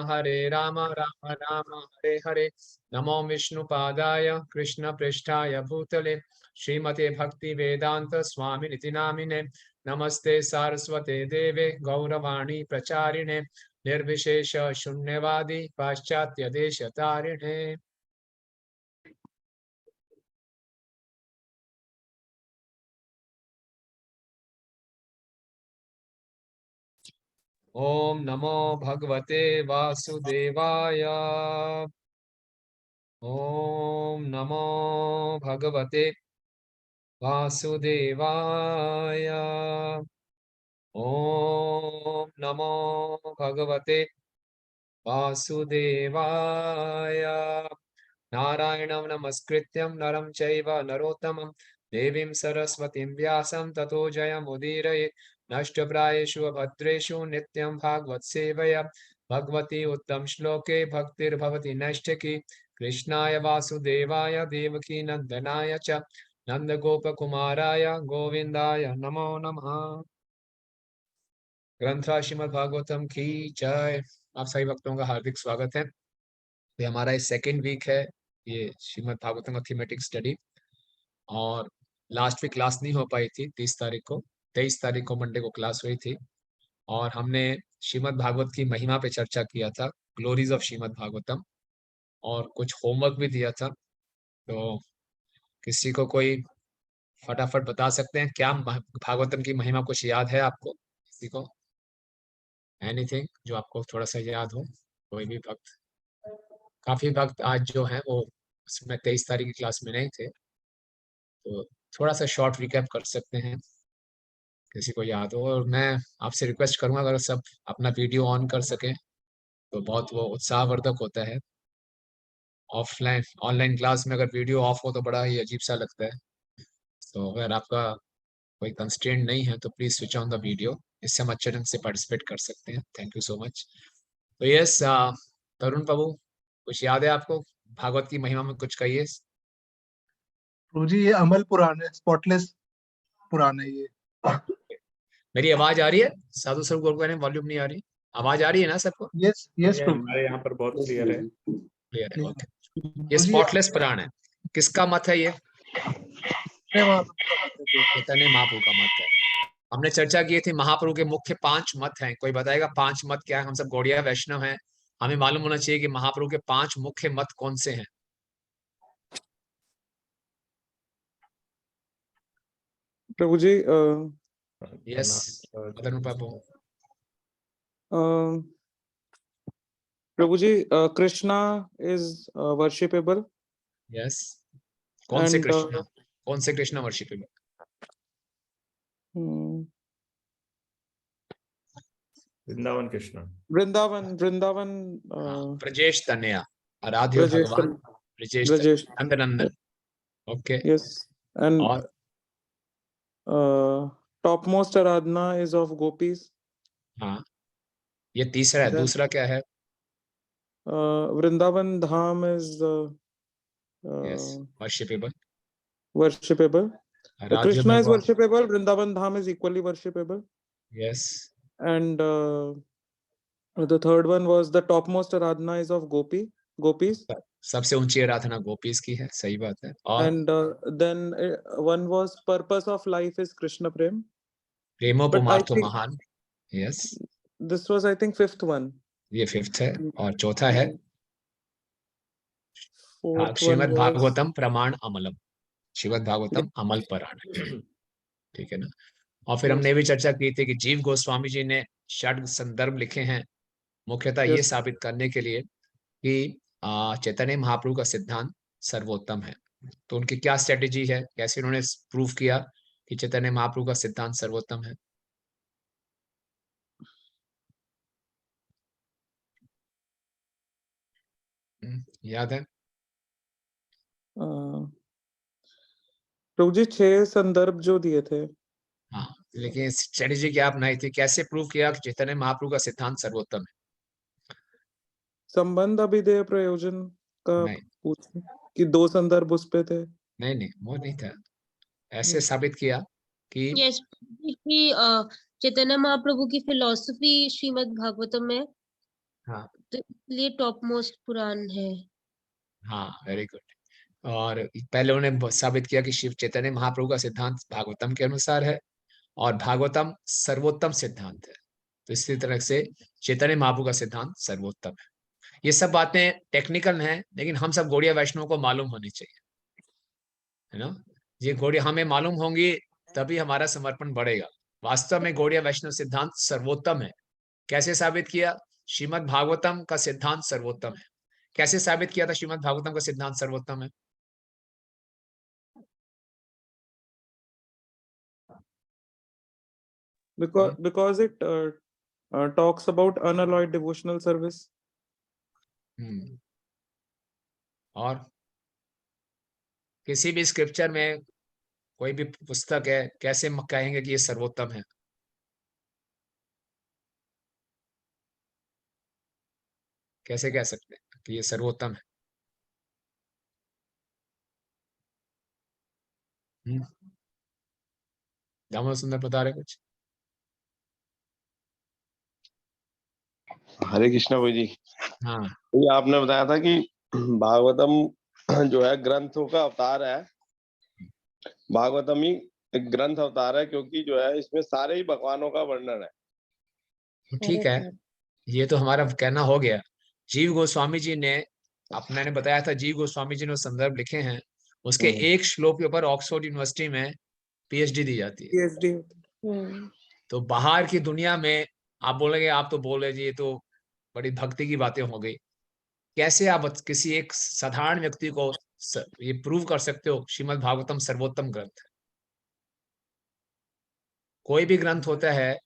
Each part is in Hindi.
हरे राम राम राम हरे हरे। नमो विष्णुपादाय कृष्ण पृष्ठाय भूतले श्रीमते भक्ति वेदांत स्वामिनिति नामिने। नमस्ते सारस्वते देवे गौरवाणी प्रचारिणे निर्विशेष शून्यवादी पाश्चात्य देश तारिणे। ओम नमो भगवते वासुदेवाय। ओम नमो भगवते वासुदेवाय। ओम नमो भगवते वासुदेवाय। नारायणं नमस्कृत्यं नरं चैव नरोत्तमं देवीं सरस्वतीं व्यासं ततो जयमुदीरये। नष्टप्रायेषु भद्रेषु नित्यं भागवत सेवया भगवती उत्तम श्लोके भक्तिर्भवति नैष्ठिकी। कृष्णाय वासुदेवाय देवकी नंदनाय च नंदगोपकुमाराय गोविंदाय नमो नमः। ग्रंथ श्रीमद् भागवतम की जय। आप सभी भक्तों का हार्दिक स्वागत है। ये हमारा ये सेकेंड वीक है, ये श्रीमद् भागवतम का थीमेटिक स्टडी। और लास्ट वीक क्लास नहीं हो पाई थी 30 तारीख को, 23 तारीख को मंडे को क्लास हुई थी और हमने श्रीमद् भागवत की महिमा पे चर्चा किया था, ग्लोरीज ऑफ श्रीमद् भागवतम, और कुछ होमवर्क भी दिया था। तो किसी को कोई फटाफट बता सकते हैं क्या भागवतम की महिमा कुछ याद है आपको? किसी को एनीथिंग जो आपको थोड़ा सा याद हो? कोई भी भक्त? काफी भक्त आज जो है वो उसमें 23 तारीख की क्लास में नहीं थे, तो थोड़ा सा शॉर्ट रिकैप कर सकते हैं किसी को याद हो। और मैं आपसे रिक्वेस्ट करूंगा अगर सब अपना वीडियो ऑन कर सकें तो बहुत वो उत्साहवर्धक होता है। ऑफलाइन ऑनलाइन क्लास में अगर वीडियो ऑफ हो तो बड़ा ही अजीब सा लगता है। तो अगर आपका कोई कंस्ट्रेंट नहीं है तो please switch on the video, इससे हम अच्छे ढंग से पार्टिसिपेट कर सकते हैं। Thank you so much. तो यस, तरुण बाबू, कुछ याद है आपको भागवत की महिमा में? कुछ कहिए। प्रभु जी, ये अमल पुराण है, स्पॉटलेस पुराण है ये। मेरी आवाज आ रही है? साधु स्वरूप गोरखा वॉल्यूम नहीं आ रही? आवाज आ रही है ना सबको? यस यस प्रभु, हमारे यहाँ पर बहुत क्लियर है। क्लियर है, ओके। ये प्रभु जी, स्पॉटलेस पुराण है। किसका मत है ये? चैतन्य महाप्रभु का मत है। हमने चर्चा की थी महाप्रभु के मुख्य 5 मत हैं। कोई बताएगा 5 मत क्या है? हम सब गौड़िया वैष्णव हैं, हमें मालूम होना चाहिए कि महाप्रभु के 5 मुख्य मत कौन से हैं। प्रभु जी, यस मदन बाबू। प्रभु जी, कृष्णा इज वर्शिपेबल। यस, कौन से कृष्णा? कौन से कृष्णा वर्शिपेबल? वृंदावन कृष्णा, वृंदावन ब्रजेश तनया, आराध्य भगवान Brajesh Nandnandan. Okay, yes. And और टॉप मोस्ट आराधना इज ऑफ गोपीज। हाँ, ये तीसरा है। दूसरा क्या है? Vrindavan Dham is yes, worshipable. worshipable. आराध्य Krishna is भगवान। worshipable. Vrindavan Dham is equally worshipable. Yes, And the third one was the topmost aradhana is of gopis. सबसे ऊंची आराधना गोपीज की है, सही बात है। और And then one was purpose of life is Krishna Prem. प्रेमोपमार्थो महान। Yes, This was I think fifth one. ये 5th है। और चौथा है Fourth Shrimad one was Bhagavatam प्रमाण अमलम। श्रीमद् भागवतम अमल पुराण, ठीक है ना। और फिर हमने भी चर्चा की थी कि जीव गोस्वामी जी ने षड संदर्भ लिखे हैं, मुख्यतः ये साबित करने के लिए कि चैतन्य महाप्रभु का सिद्धांत सर्वोत्तम है। तो उनकी क्या स्ट्रेटेजी है, कैसे उन्होंने प्रूव किया कि चैतन्य महाप्रभु का सिद्धांत सर्वोत्तम है? याद है? प्रभु जी 6 संदर्भ जो दिए थे। हाँ, लेकिन स्ट्रेटेजी क्या अपनाई थी? कैसे प्रूव किया कि चैतन्य महाप्रभु का सिद्धांत सर्वोत्तम है? संबंध अभिधेय प्रयोजन का नहीं, पूछे कि 2 संदर्भ उस पे थे। नहीं वो नहीं था। ऐसे साबित किया कि यस कि चैतन्य महाप्रभु की फिलॉसफी श्रीमद् भागवतम में। हाँ, तो इसलिए टॉप मोस्ट पुराण है। हाँ, वेरी गुड। और पहले उन्होंने साबित किया कि शिव चैतन्य महाप्रभु का सिद्धांत भागवतम के अनुसार है और भागवतम सर्वोत्तम सिद्धांत है। तो इसी तरह से चैतन्य महाप्रभु का सिद्धांत सर्वोत्तम है। ये सब बातें टेक्निकल हैं, लेकिन हम सब गौड़िया वैष्णव को मालूम होनी चाहिए, है ना। ये गौड़िया हमें मालूम होंगी तभी हमारा समर्पण बढ़ेगा। वास्तव में गौड़िया वैष्णव सिद्धांत सर्वोत्तम है। कैसे साबित किया? श्रीमद् भागवतम का सिद्धांत सर्वोत्तम है। कैसे साबित किया था श्रीमद् भागवतम का सिद्धांत सर्वोत्तम है? Because it talks about unalloyed devotional service. और किसी भी स्क्रिप्चर में कोई भी पुस्तक है, कैसे कहेंगे कि ये सर्वोत्तम है? कैसे कह सकते हैं कि ये सर्वोत्तम है? दामोदर सुंदर बता रहे कुछ? हरे कृष्णा भाई जी। हाँ, ये आपने बताया था कि भागवतम जो है ग्रंथों का अवतार है। भागवतम ही एक ग्रंथ अवतार है, क्योंकि जो है इसमें सारे ही भगवानों का वर्णन है। ठीक है, ये तो हमारा कहना हो गया। जीव गोस्वामी जी ने, मैंने बताया था, जीव गोस्वामी जी ने संदर्भ लिखे हैं, उसके एक श्लोक के ऊपर ऑक्सफोर्ड यूनिवर्सिटी में पीएचडी दी जाती है। PhD। तो बाहर की दुनिया में आप बोलेंगे, आप तो बोल रहे जी ये तो बड़ी भक्ति की बातें हो गई। कैसे आप किसी एक साधारण व्यक्ति को ये प्रूव कर सकते हो श्रीमद् भागवतम सर्वोत्तम ग्रंथ है? कोई भी ग्रंथ होता है,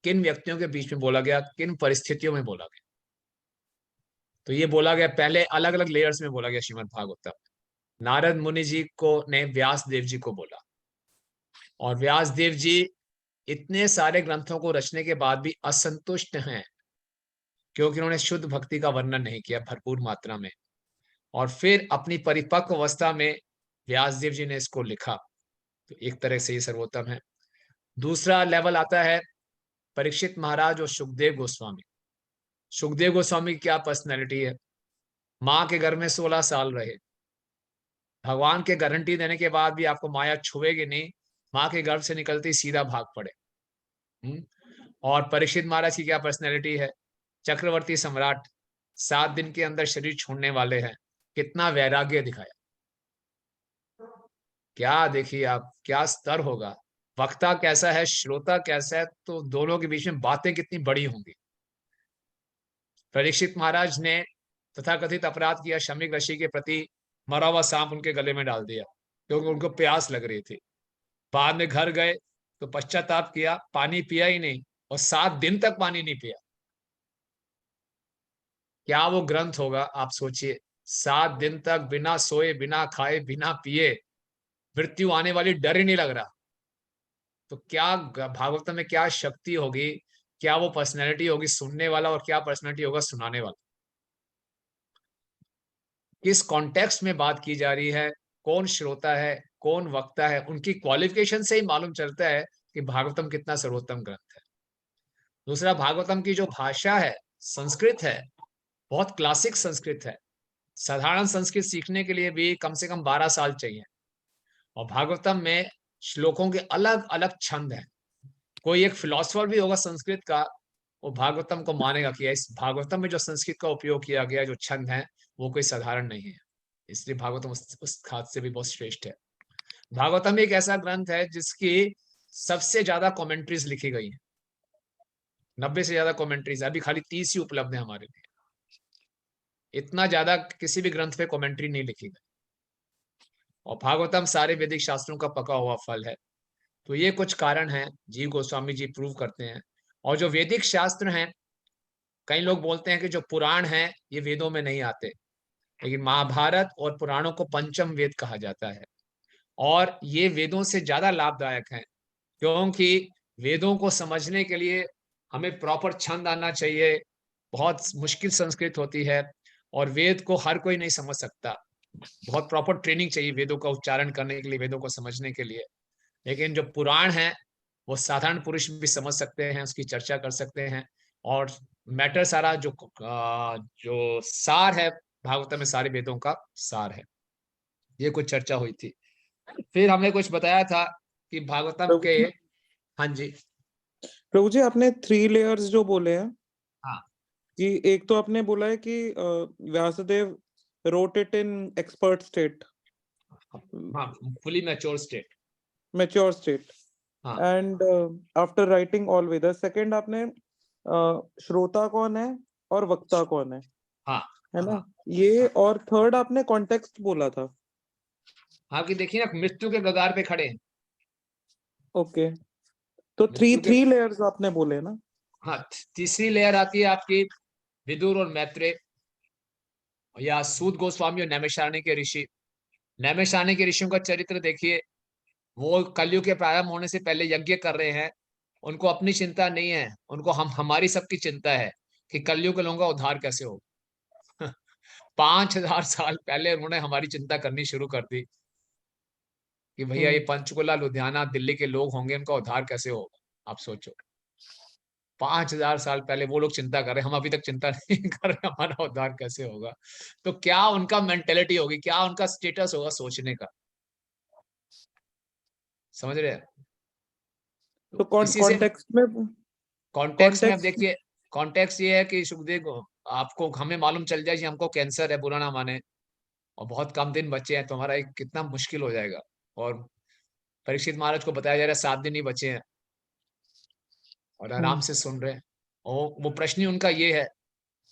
किन व्यक्तियों के बीच में बोला गया, किन परिस्थितियों में बोला गया। तो ये बोला गया पहले अलग अलग लेयर्स में बोला गया श्रीमद् भागवतम। नारद मुनि जी को ने व्यास देव जी को बोला, और व्यास देव जी इतने सारे ग्रंथों को रचने के बाद भी असंतुष्ट हैं, क्योंकि उन्होंने शुद्ध भक्ति का वर्णन नहीं किया भरपूर मात्रा में। और फिर अपनी परिपक्व अवस्था में व्यास देव जी ने इसको लिखा। तो एक तरह से ये सर्वोत्तम है। दूसरा लेवल आता है परीक्षित महाराज और सुखदेव गोस्वामी। सुखदेव गोस्वामी की क्या पर्सनैलिटी है? माँ के घर में 16 साल रहे, भगवान के गारंटी देने के बाद भी आपको माया छुएगी नहीं, माँ के गर्भ से निकलते ही सीधा भाग पड़े। और परीक्षित महाराज की क्या पर्सनैलिटी है? चक्रवर्ती सम्राट, 7 दिन के अंदर शरीर छोड़ने वाले हैं। कितना वैराग्य दिखाया! क्या देखिए आप, क्या स्तर होगा, वक्ता कैसा है, श्रोता कैसा है, तो दोनों के बीच में बातें कितनी बड़ी होंगी। परीक्षित महाराज ने तथाकथित अपराध किया, शमीक ऋषि के प्रति मरा हुआ सांप उनके गले में डाल दिया, क्योंकि उनको प्यास लग रही थी। बाद में घर गए तो पश्चाताप किया, पानी पिया ही नहीं, और 7 दिन तक पानी नहीं पिया। क्या वो ग्रंथ होगा? आप सोचिए, 7 दिन तक बिना सोए, बिना खाए, बिना पिए, मृत्यु आने वाली, डर ही नहीं लग रहा। तो क्या भागवतम में क्या शक्ति होगी, क्या वो पर्सनैलिटी होगी सुनने वाला, और क्या पर्सनैलिटी होगा सुनाने वाला। किस कॉन्टेक्स्ट में बात की जा रही है, कौन श्रोता है, कौन वक्ता है, उनकी क्वालिफिकेशन से ही मालूम चलता है कि भागवतम कितना सर्वोत्तम ग्रंथ है। दूसरा, भागवतम की जो भाषा है, संस्कृत है, बहुत क्लासिक संस्कृत है। साधारण संस्कृत सीखने के लिए भी कम से कम 12 साल चाहिए। और भागवतम में श्लोकों के अलग अलग छंद हैं। कोई एक फिलोसफर भी होगा संस्कृत का, वो भागवतम को मानेगा कि इस भागवतम में जो संस्कृत का उपयोग किया गया, जो छंद है, वो कोई साधारण नहीं है। इसलिए भागवतम उस खात से भी बहुत श्रेष्ठ है। भागवतम एक ऐसा ग्रंथ है जिसकी सबसे ज्यादा कमेंट्रीज लिखी गई है। 90 से ज्यादा कमेंट्रीज, अभी खाली 30 ही उपलब्ध है हमारे लिए। इतना ज्यादा किसी भी ग्रंथ पे कमेंट्री नहीं लिखी गई। और भागवतम सारे वैदिक शास्त्रों का पका हुआ फल है। तो ये कुछ कारण हैं, जीव गोस्वामी जी प्रूव करते हैं। और जो वैदिक शास्त्र हैं, कई लोग बोलते हैं कि जो पुराण हैं ये वेदों में नहीं आते, लेकिन महाभारत और पुराणों को पंचम वेद कहा जाता है। और ये वेदों से ज्यादा लाभदायक हैं, क्योंकि वेदों को समझने के लिए हमें प्रॉपर छंद आना चाहिए। बहुत मुश्किल संस्कृत होती है, और वेद को हर कोई नहीं समझ सकता। बहुत प्रॉपर ट्रेनिंग चाहिए वेदों का उच्चारण करने के लिए, वेदों को समझने के लिए। लेकिन जो पुराण है वो साधारण पुरुष भी समझ सकते हैं, उसकी चर्चा कर सकते हैं। और मैटर सारा जो सार है भागवतम में, सारे वेदों का सार है। ये कुछ चर्चा हुई थी। फिर हमने कुछ बताया था कि भागवतम के, हाँ जी, प्रभु जी आपने 3 लेयर्स जो बोले हैं, हाँ कि एक तो आपने बोला है कि Vyasdev wrote it in expert state, हाँ, fully mature state, mature state, हाँ and after writing all Vedas. Second आपने श्रोता कौन है और वक्ता कौन है हाँ ना, हाँ ये, और थर्ड आपने कॉन्टेक्स्ट बोला था। हाँ, कि देखिए ना, मृत्यु के कगार पे खड़े हैं। ओके, तो मृत्यु के, 3 लेयर्स आपने बोले ना। हाँ, तीसरी लेयर आती है आपकी विदुर और मैत्रेय, या सूत गोस्वामी और नैमिषारण्य के ऋषि। नैमिषारण्य के ऋषियों का चरित्र देखिए, वो कलयुग के प्रारंभ होने से पहले यज्ञ कर रहे हैं। उनको अपनी चिंता नहीं है, उनको हमारी सबकी चिंता है कि कलयुग के लोगों का उद्धार कैसे हो। 5000 साल पहले उन्होंने हमारी चिंता करनी शुरू कर दी कि भैया ये पंचकुला, लुधियाना, दिल्ली के लोग होंगे, उनका उद्धार कैसे होगा। आप सोचो, 5000 साल पहले वो लोग चिंता कर रहे हैं, हम अभी तक चिंता नहीं कर रहे हमारा उद्धार कैसे होगा। तो क्या उनका मेंटेलिटी होगी, क्या उनका स्टेटस होगा सोचने का, समझ रहे हैं? तो इसी से कॉन्टेक्स्ट में, कॉन्टेक्स्ट में अब कॉन्टेक्स्ट, देखिए, कॉन्टेक्स्ट ये है कि सुखदेव को, आपको, हमें मालूम चल जाए कि हमको कैंसर है, बुरा ना माने, और बहुत कम दिन बचे हैं, तो हमारा एक कितना मुश्किल हो जाएगा। और परीक्षित महाराज को बताया जा रहा है 7 दिन ही बचे हैं, और आराम से सुन रहे हैं। और वो प्रश्न ही उनका ये है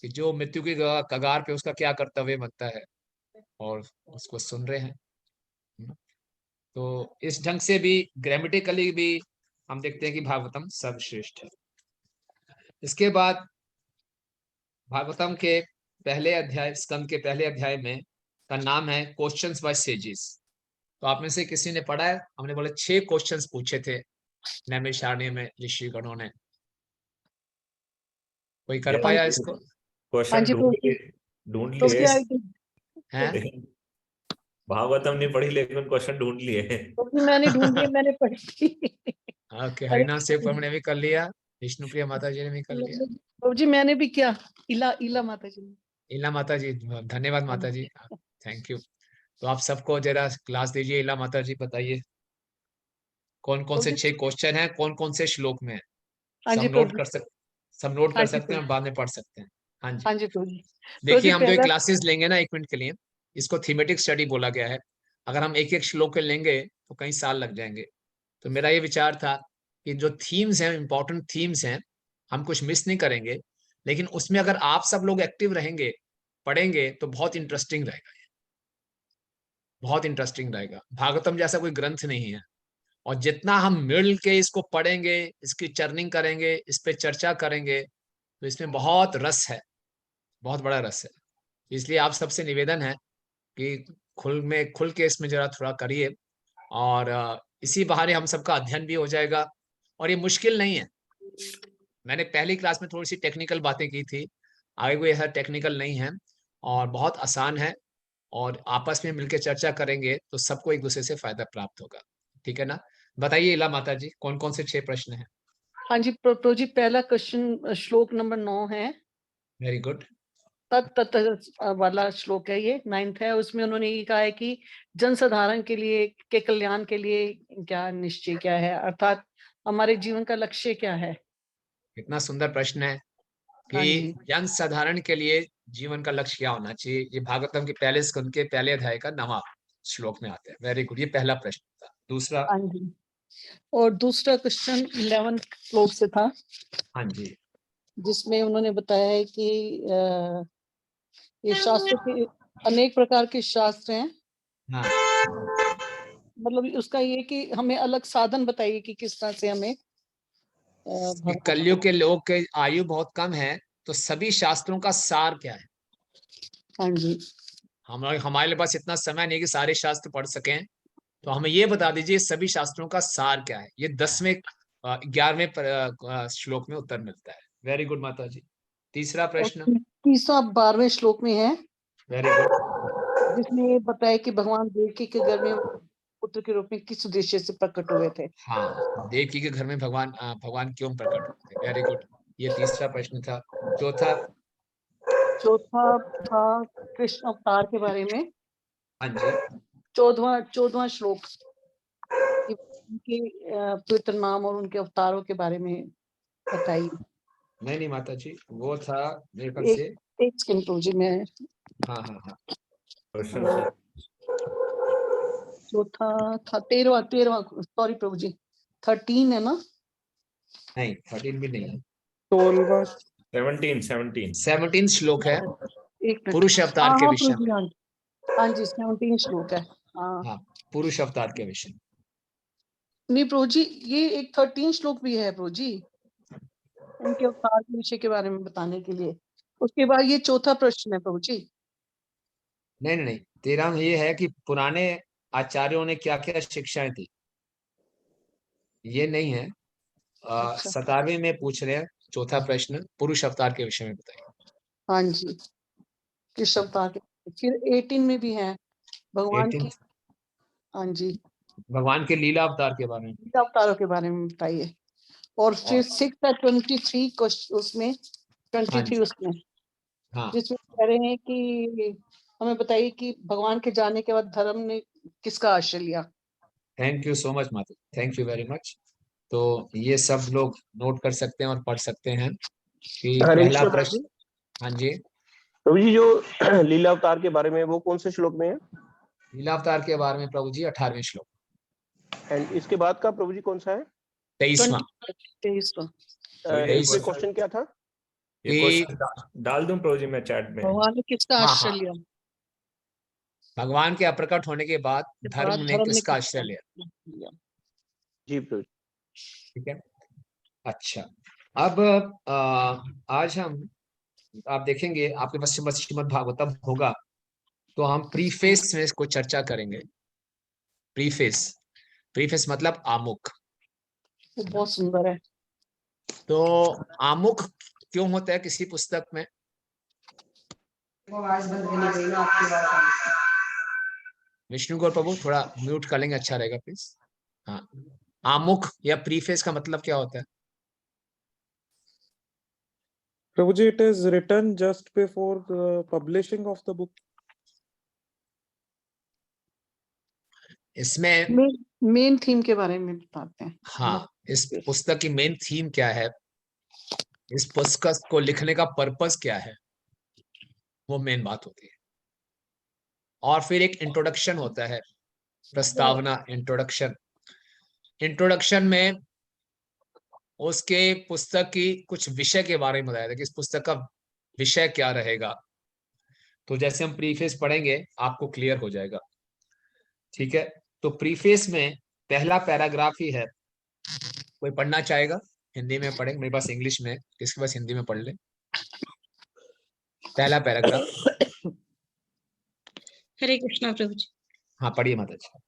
कि जो मृत्यु की कगार पे, उसका क्या कर्तव्य बनता है, और उसको सुन रहे हैं। तो इस ढंग से भी, ग्रामेटिकली भी हम देखते हैं कि भागवतम सर्वश्रेष्ठ है। इसके बाद भागवतम के पहले अध्याय, स्कंद के पहले अध्याय में का नाम है क्वेश्चंस बाय सेजेस। तो आप में से किसी ने पढ़ा है? हमने बोले 6 क्वेश्चंस पूछे थे नैमिषारण्य में ऋषिगणों ने। कोई कर Yes, पाया इसको? क्वेश्चन ढूंढ तो लिए क्या है हैं? लेकिन भागवतम नहीं पढ़ी, लेकिन क्वेश्चन ढूंढ लिए। मैंने ढूंढ लिया, मैंने पढ़ी। ओके, हरिनाम सेव हमने भी कर लिया, विष्णुप्रिया माता जी ने भी कर लिया, प्रभु जी मैंने भी किया, इला माता जी ने। इला माता जी, धन्यवाद माता जी, थैंक यू। तो आप सबको जरा क्लास दीजिए। इला माता जी बताइए कौन कौन से 6 क्वेश्चन हैं, कौन कौन से श्लोक में है। हाँ जी सब नोट प्रभु कर जी, सकते, सब नोट हाँ कर जी सकते हैं प्रभु, और बाद में पढ़ सकते हैं। हाँ जी, हाँ जी प्रभु जी। देखिए, हम जो पहला, क्लासेस लेंगे ना, 1 मिनट के लिए, इसको थीमेटिक स्टडी बोला गया है। अगर हम एक एक श्लोक के लेंगे तो कई साल लग जाएंगे। तो मेरा ये विचार था कि जो थीम्स हैं, इंपॉर्टेंट थीम्स हैं, हम कुछ मिस नहीं करेंगे, लेकिन उसमें अगर आप सब लोग एक्टिव रहेंगे, पढ़ेंगे, तो बहुत इंटरेस्टिंग रहेगा, बहुत इंटरेस्टिंग रहेगा। भागवतम जैसा कोई ग्रंथ नहीं है, और जितना हम मिल के इसको पढ़ेंगे, इसकी चर्निंग करेंगे, इस पे चर्चा करेंगे, तो इसमें बहुत रस है, बहुत बड़ा रस है। इसलिए आप सबसे निवेदन है कि खुल के इसमें जरा थोड़ा करिए, और इसी बहाने हम सबका अध्ययन भी हो जाएगा। और ये मुश्किल नहीं है। मैंने पहली क्लास में थोड़ी सी टेक्निकल बातें की थी, आगे कोई ऐसा टेक्निकल नहीं है, और बहुत आसान है। और आपस में मिलकर चर्चा करेंगे तो सबको एक दूसरे से फायदा प्राप्त होगा। ठीक है ना? बताइए इला माता जी, कौन कौन से 6 प्रश्न हैं? हाँ जी प्रभु जी, पहला क्वेश्चन श्लोक नंबर 9 है, वेरी गुड। तत् वाला श्लोक है, ये 9th है। उसमें उन्होंने ये कहा है कि जनसाधारण के लिए, के कल्याण के लिए क्या निश्चय क्या है, अर्थात हमारे जीवन का लक्ष्य क्या है। कितना सुंदर प्रश्न है हाँ कि जी, जन साधारण के लिए जीवन का लक्ष्य क्या होना चाहिए। ये भागवतम के पहले स्कंद के पहले अध्याय का 9वां श्लोक में आता है। वेरी गुड, ये पहला प्रश्न था। दूसरा? हाँ जी। और दूसरा क्वेश्चन 11th श्लोक से था, हाँ जी, जिसमें उन्होंने बताया है कि ये शास्त्र के अनेक प्रकार के शास्त्र हैं, हाँ, मतलब उसका ये कि हमें अलग साधन बताइए कि किस तरह से हमें कि भगवान। कलयुग के लोग के आयु बहुत कम है, तो सभी शास्त्रों का सार क्या है? हाँ जी, हमारे पास इतना समय नहीं कि सारे शास्त्र पढ़ सकें, तो हमें ये बता दीजिए सभी शास्त्रों का सार क्या है। ये 10वें 11वें श्लोक में उत्तर मिलता है। वेरी गुड माता जी। तीसरा और प्रश्न? तीसरा 12वें श्लोक में है, वेरी गुड। जिसमें ये बताया कि भगवान देवकी के घर में पुत्र के रूप में किस उद्देश्य से प्रकट हुए थे। हाँ, देवकी के घर में भगवान क्यों प्रकट हुए थे? Very good. ये तीसरा प्रश्न था। चौथा, चौथा था कृष्ण अवतार के बारे में, हाँ जी, 14वां श्लोक कि उनके पवित्र नाम और उनके अवतारों के बारे में बताइए। नहीं माता जी, वो था मेरे ख्याल से, एक सेकंड प्रभु जी, मैं हाँ, क्वेश्चन चौथा था 13वां सॉरी प्रभु जी, 13 है ना? नहीं 13 भी नहीं है, 16वां 17 17 श्लोक है, एक मिनट, पुरुष अवतार हाँ के हाँ विषय प्रभु में। जी, हाँ जी 17 श्लोक है। हाँ हाँ, पुरुष अवतार के विषय में। नहीं प्रभु जी, ये एक 13 श्लोक भी है प्रभु जी, उनके अवतार के विषय के बारे में बताने के लिए। उसके बाद ये चौथा प्रश्न है प्रभु जी। नहीं, 13 में ये है कि पुराने आचार्यों ने क्या क्या शिक्षाएं दी, ये नहीं है। अच्छा 17वें में पूछ रहे हैं, चौथा प्रश्न पुरुष अवतार के विषय में बताइए। हाँ जी, कृष्ण अवतार के, फिर 18 में भी है भगवान 18 की, हाँ जी, भगवान के लीला अवतार के बारे में। लीला अवतारों के बारे में बताइए। और फिर और 6 है 23 क्वेश्चन उसमें, हाँ 23 जी, उसमें, हाँ, जिसमें कह रहे हैं कि हमें बताइए कि भगवान के जाने के बाद धर्म ने किसका आश्रय लिया। थैंक यू सो मच माता, थैंक यू वेरी मच। तो ये सब लोग नोट कर सकते हैं और पढ़ सकते हैं कि हरे पहला कृष्ण प्रभु प्रश्न, जी। हाँ जी, प्रभु जी, जो लीला अवतार के बारे में वो कौन से श्लोक में है? लीला अवतार के बारे में प्रभु जी 18वें श्लोक, एंड इसके बाद का प्रभु जी कौन सा है? 23वां। 23 तो ये इसमें क्वेश्चन क्या था? ये क्वेश्चन डाल दूं प्रभु जी मैं चैट में? भगवान ने किसका हाँ, आश्रय लिया, भगवान के अप्रकट होने के बाद के धर्म बाद ने धर्म ने किसका आश्रय लिया, लिया। जी प्रभु जी। ठीक है। अच्छा, अब आज हम, आप देखेंगे आपके पास श्रीमद् भागवतम होगा, तो हम प्रीफेस में इसको चर्चा करेंगे। प्रीफेस मतलब आमुख। वो बहुत सुंदर है। तो आमुख क्यों होता है किसी पुस्तक में? विष्णु गौर प्रभु थोड़ा म्यूट कर लेंगे, अच्छा रहेगा प्लीज। हाँ, आमुख या प्रीफेस का मतलब क्या होता है? Prabhuji, it is written just before the publishing of the book. इसमें मेन थीम के बारे में बताते हैं। हाँ, इस पुस्तक की मेन थीम क्या है, इस पुस्तक को लिखने का पर्पस क्या है, वो मेन बात होती है। और फिर एक इंट्रोडक्शन होता है, प्रस्तावना, इंट्रोडक्शन में उसके पुस्तक की कुछ विषय के बारे में बताया था कि इस पुस्तक का विषय क्या रहेगा। तो जैसे हम प्रीफेस पढ़ेंगे आपको क्लियर हो जाएगा, ठीक है। तो प्रीफेस में पहला पैराग्राफ ही है, कोई पढ़ना चाहेगा? हिंदी में पढ़ेंगे, मेरे पास इंग्लिश में है, किसके पास हिंदी में पढ़ ले। पहला पैराग्राफ, हरे कृष्णा प्रभु जी। हाँ पढ़िए माता जी।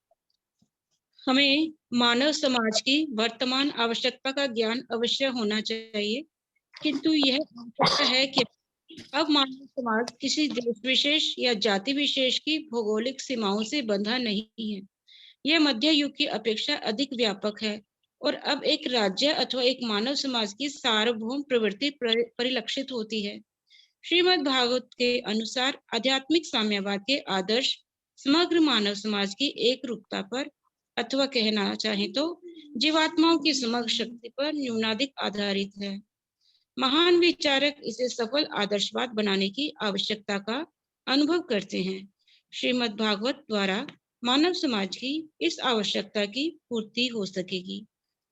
हमें मानव समाज की वर्तमान आवश्यकता का ज्ञान अवश्य होना चाहिए, किंतु यह आवश्यकता है कि अब मानव समाज किसी देश विशेष या जाति विशेष की भौगोलिक सीमाओं से बंधा नहीं है। यह मध्य युग की अपेक्षा अधिक व्यापक है और अब एक राज्य अथवा एक मानव समाज की सार्वभौम प्रवृत्ति परिलक्षित होती है। श्रीमद् भागवत के अनुसार आध्यात्मिक साम्यवाद के आदर्श समग्र मानव समाज की एक रूपता पर, अथवा कहना चाहे तो जीवात्माओं की समग्र शक्ति पर न्यूनाधिक आधारित है। महान विचारक इसे सफल आदर्शवाद बनाने की आवश्यकता का अनुभव करते हैं। श्रीमद् भागवत द्वारा मानव समाज की इस आवश्यकता की पूर्ति हो सकेगी।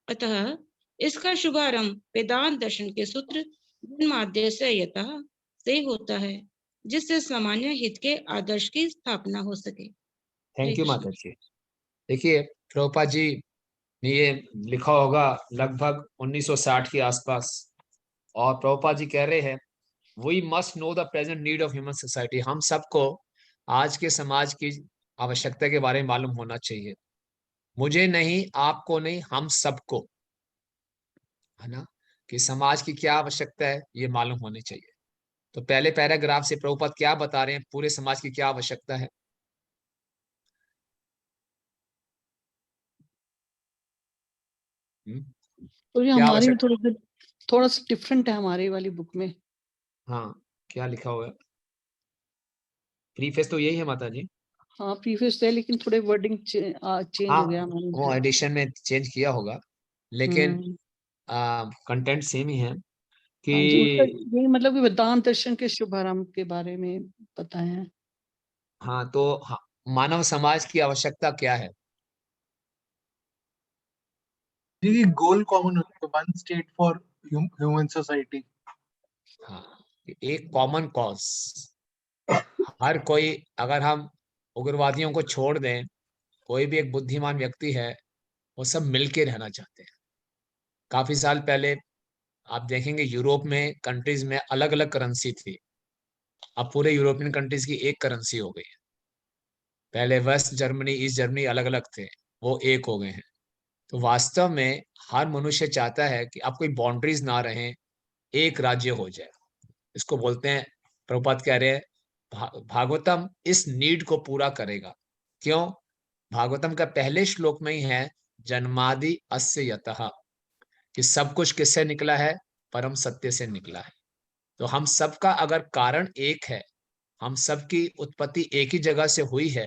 अतः इसका शुभारंभ वेदांत दर्शन के सूत्र जन्माद्य यतः से होता है, जिससे सामान्य हित के आदर्श की स्थापना हो सके। थैंक यू माता जी। देखिए, प्रभुपाद जी ने ये लिखा होगा लगभग 1960 के आसपास, और प्रभुपाद जी कह रहे हैं we must know the present need of human society. हम सबको आज के समाज की आवश्यकता के बारे में मालूम होना चाहिए, मुझे नहीं, आपको नहीं, हम सबको, है ना, कि समाज की क्या आवश्यकता है ये मालूम होनी चाहिए। तो पहले पैराग्राफ से प्रभुपाद क्या बता रहे हैं, पूरे समाज की क्या आवश्यकता है। तो ये क्या हमारी भी आवश्यकता? थोड़ा सा डिफरेंट है हमारी वाली बुक में। हाँ, क्या लिखा हुआ है? प्रीफेस तो यही है माता जी। हाँ, प्रीफेस है लेकिन थोड़े वर्डिंग चेंज हाँ, हो गया हमारे वो में। एडिशन में चेंज किया होगा, लेकिन हम्म, कंटेंट सेम ही है हाँ जी, उसका कि यही मतलब कि वेदांत दर्शन के शुभारंभ के बारे में बताया है। हाँ, तो हाँ, मानव समाज की आवश्यकता क्या है? जी, गोल कॉमन होता है, one state for human society. हाँ, एक कॉमन कॉज। हर कोई, अगर हम उग्रवादियों को छोड़ दें, कोई भी एक बुद्धिमान व्यक्ति है, वो सब मिलके रहना चाहते हैं। काफी साल पहले आप देखेंगे यूरोप में कंट्रीज में अलग अलग करेंसी थी, अब पूरे यूरोपियन कंट्रीज की एक करेंसी हो गई है। पहले वेस्ट जर्मनी, ईस्ट जर्मनी अलग अलग थे, वो एक हो गए हैं। तो वास्तव में हर मनुष्य चाहता है कि अब कोई बाउंड्रीज ना रहें, एक राज्य हो जाए। इसको बोलते हैं, प्रभुपाद कह रहे हैं, भागवतम इस नीड को पूरा करेगा। क्यों? भागवतम का पहले श्लोक में ही है, जन्मादि अस्य यतः, कि सब कुछ किससे निकला है? परम सत्य से निकला है। तो हम सबका अगर कारण एक है, हम सबकी उत्पत्ति एक ही जगह से हुई है,